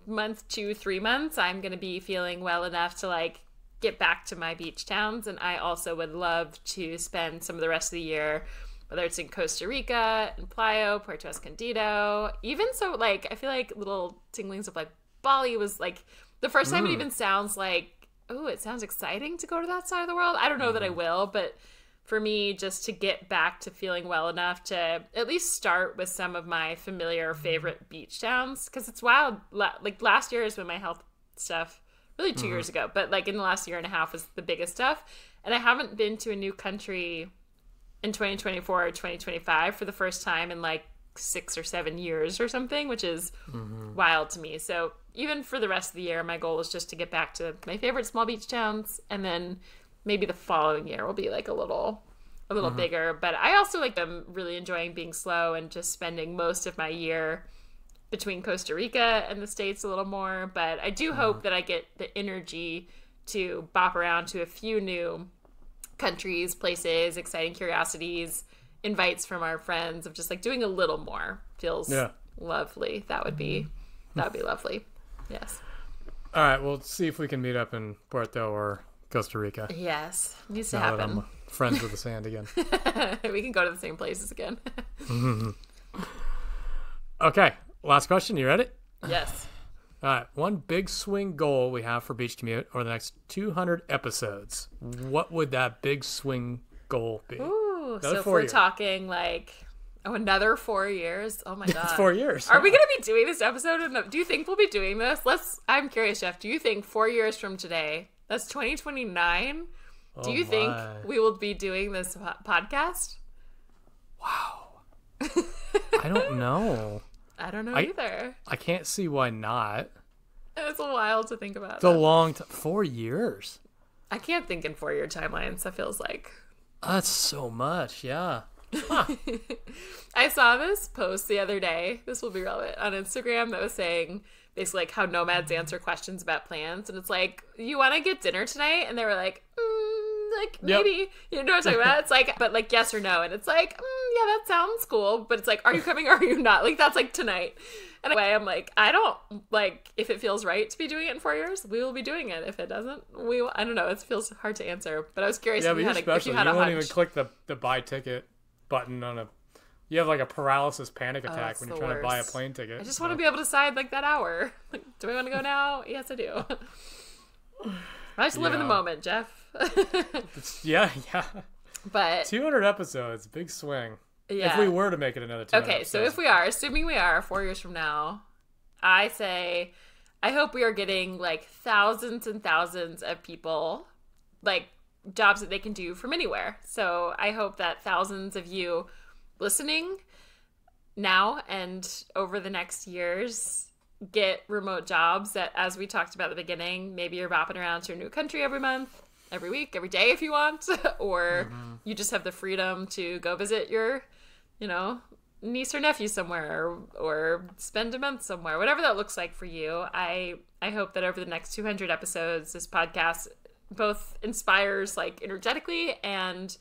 month, 2-3 months, I'm going to be feeling well enough to like get back to my beach towns. And I also would love to spend some of the rest of the year, whether it's in Costa Rica, in Playa, Puerto Escondido, even so, like, I feel like little tinglings of like Bali was like the first time it even sounds like, oh, it sounds exciting to go to that side of the world. I don't know that I will, but for me, just to get back to feeling well enough to at least start with some of my familiar favorite beach towns, because it's wild. Like last year is when my health stuff, really 2 years ago, but like in the last year and a half was the biggest stuff. And I haven't been to a new country in 2024 or 2025 for the first time in like 6 or 7 years or something, which is wild to me. So even for the rest of the year, my goal is just to get back to my favorite small beach towns, and then maybe the following year will be like a little bigger. But I also am really enjoying being slow and just spending most of my year between Costa Rica and the States a little more. But I do hope that I get the energy to bop around to a few new countries, places, exciting curiosities, invites from our friends, of just like doing a little more. Feels lovely. That would be lovely. Yes. All right, we'll see if we can meet up in Puerto or Costa Rica. Yes, needs to now happen. That I'm friends with the sand again. We can go to the same places again. Okay, last question. You ready? Yes. All right, one big swing goal we have for Beach Commute over the next 200 episodes. What would that big swing goal be? Ooh, so if we're talking like, another 4 years? Oh my God. It's 4 years. Are we going to be doing this episode? Do you think we'll be doing this? I'm curious, Jeff. Do you think 4 years from today, that's 2029, do you think we will be doing this podcast? Wow. I don't know. I don't know either. I can't see why not. It's a while to think about. It's a long time. 4 years. I can't think in 4-year timelines, that feels like. That's so much, yeah. Huh. I saw this post the other day, this will be relevant, on Instagram, that was saying basically like how nomads answer questions about plans. And it's like, you want to get dinner tonight? And they were like, maybe. You know what I'm talking about? It's like, but like yes or no. And it's like, yeah, that sounds cool. But it's like, are you coming or are you not? Like, that's like tonight. And anyway, I'm like, I don't, like, if it feels right to be doing it in 4 years, we will be doing it. If it doesn't, I don't know. It feels hard to answer. But I was curious if you had a hunch. You won't even click the buy ticket button on a... You have like a paralysis panic attack when you're trying to buy a plane ticket. I just want to be able to decide like that hour. Like, do I want to go now? Yes, I do. I just live in the moment, Jeff. Yeah. But 200 episodes, big swing. Yeah. If we were to make it another 200 Okay, episodes. so if we are, assuming we are 4 years from now, I say, I hope we are getting like thousands and thousands of people, like jobs that they can do from anywhere. So I hope that thousands of you listening now and over the next years get remote jobs that, as we talked about at the beginning, maybe you're bopping around to a new country every month, every week, every day if you want, or you just have the freedom to go visit your, niece or nephew somewhere, or spend a month somewhere, whatever that looks like for you. I hope that over the next 200 episodes, this podcast both inspires like energetically and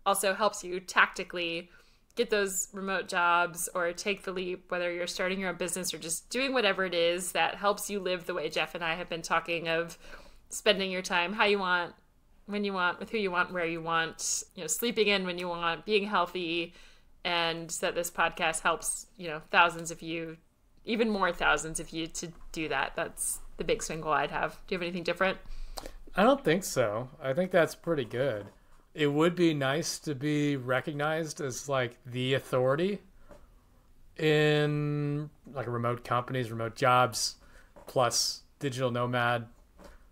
also helps you tactically get those remote jobs or take the leap, whether you're starting your own business or just doing whatever it is that helps you live the way Jeff and I have been talking of, spending your time how you want, when you want, with who you want, where you want, sleeping in when you want, being healthy, and that this podcast helps, thousands of you, even more thousands of you to do that. That's the big swing goal I'd have. Do you have anything different? I don't think so. I think that's pretty good. It would be nice to be recognized as like the authority in like remote companies, remote jobs, plus digital nomad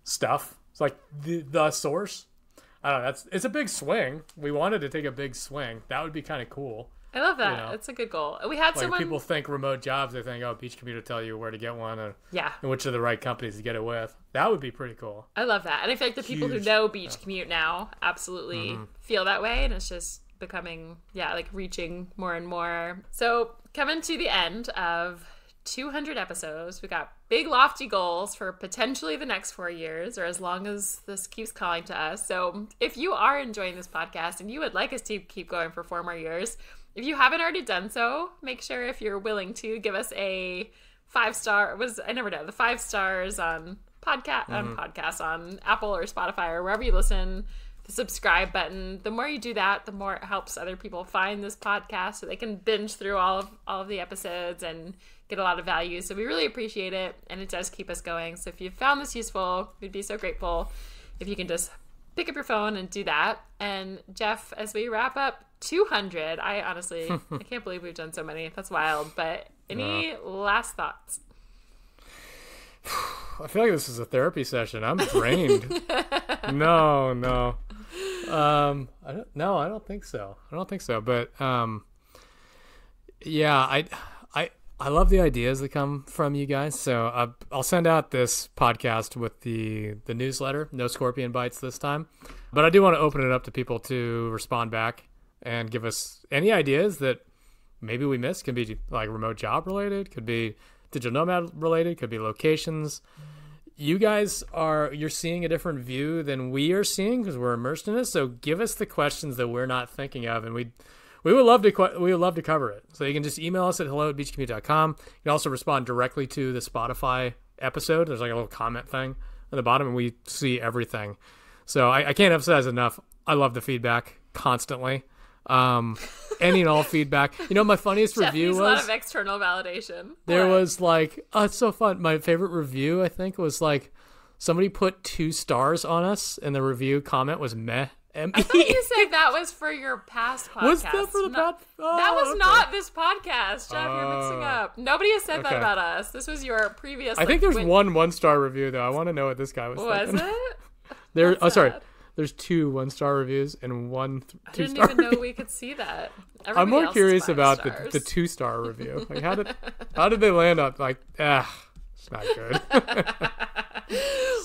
stuff. It's like the source. I don't know. It's a big swing. We wanted to take a big swing. That would be kind of cool. I love that. That's a good goal. We had someone. People think remote jobs. They think, Beach Commute will tell you where to get one, and which are the right companies to get it with. That would be pretty cool. I love that, and I feel like the people who know Beach Commute now absolutely feel that way, and it's just becoming like reaching more and more. So coming to the end of 200 episodes, we got big lofty goals for potentially the next 4 years, or as long as this keeps calling to us. So if you are enjoying this podcast and you would like us to keep going for 4 more years, if you haven't already done so, make sure, if you're willing to, give us a 5-star. The 5 stars on podcasts on Apple or Spotify or wherever you listen. The subscribe button. The more you do that, the more it helps other people find this podcast, so they can binge through all of the episodes and get a lot of value. So we really appreciate it, and it does keep us going. So if you found this useful, we'd be so grateful if you can just pick up your phone and do that. And Jeff, as we wrap up 200, I honestly, I can't believe we've done so many. That's wild. But any last thoughts? I feel like this is a therapy session. I'm drained. No. I don't think so. But I love the ideas that come from you guys. So I'll send out this podcast with the newsletter. No scorpion bites this time. But I do want to open it up to people to respond back and give us any ideas that maybe we missed. Could be like remote job related, could be digital nomad related, could be locations. You guys you're seeing a different view than we are seeing because we're immersed in it. So give us the questions that we're not thinking of, and we would love to cover it. So you can just email us at hello@beachcommute.com. You can also respond directly to the Spotify episode. There's like a little comment thing at the bottom, and we see everything. So I can't emphasize enough. I love the feedback constantly. Any and all feedback. My funniest review was a lot of external validation. There was like, it's so fun. My favorite review, I think, was like somebody put 2 stars on us, and the review comment was meh. I thought you said that was for your past podcast. Was that for the past? That was not this podcast, Jeff. You're mixing up. Nobody has said that about us. This was your previous. I think there's 1-star review though. I want to know what this guy was. Was thinking. it? Sorry. There's 2 1-star reviews and 1 2-star. I didn't even know we could see that. I'm more curious about the 2-star review. Like how did they land on it's not good.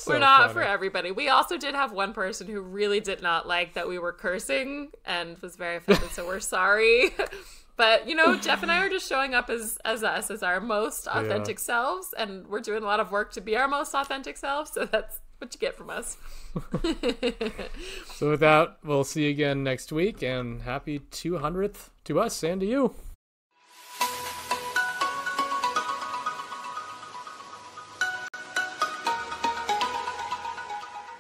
We're not for everybody. We also did have one person who really did not like that we were cursing and was very offended, so we're sorry. But, Jeff and I are just showing up as us, as our most authentic selves, and we're doing a lot of work to be our most authentic selves, so that's what you get from us. So with that, we'll see you again next week, and happy 200th to us and to you.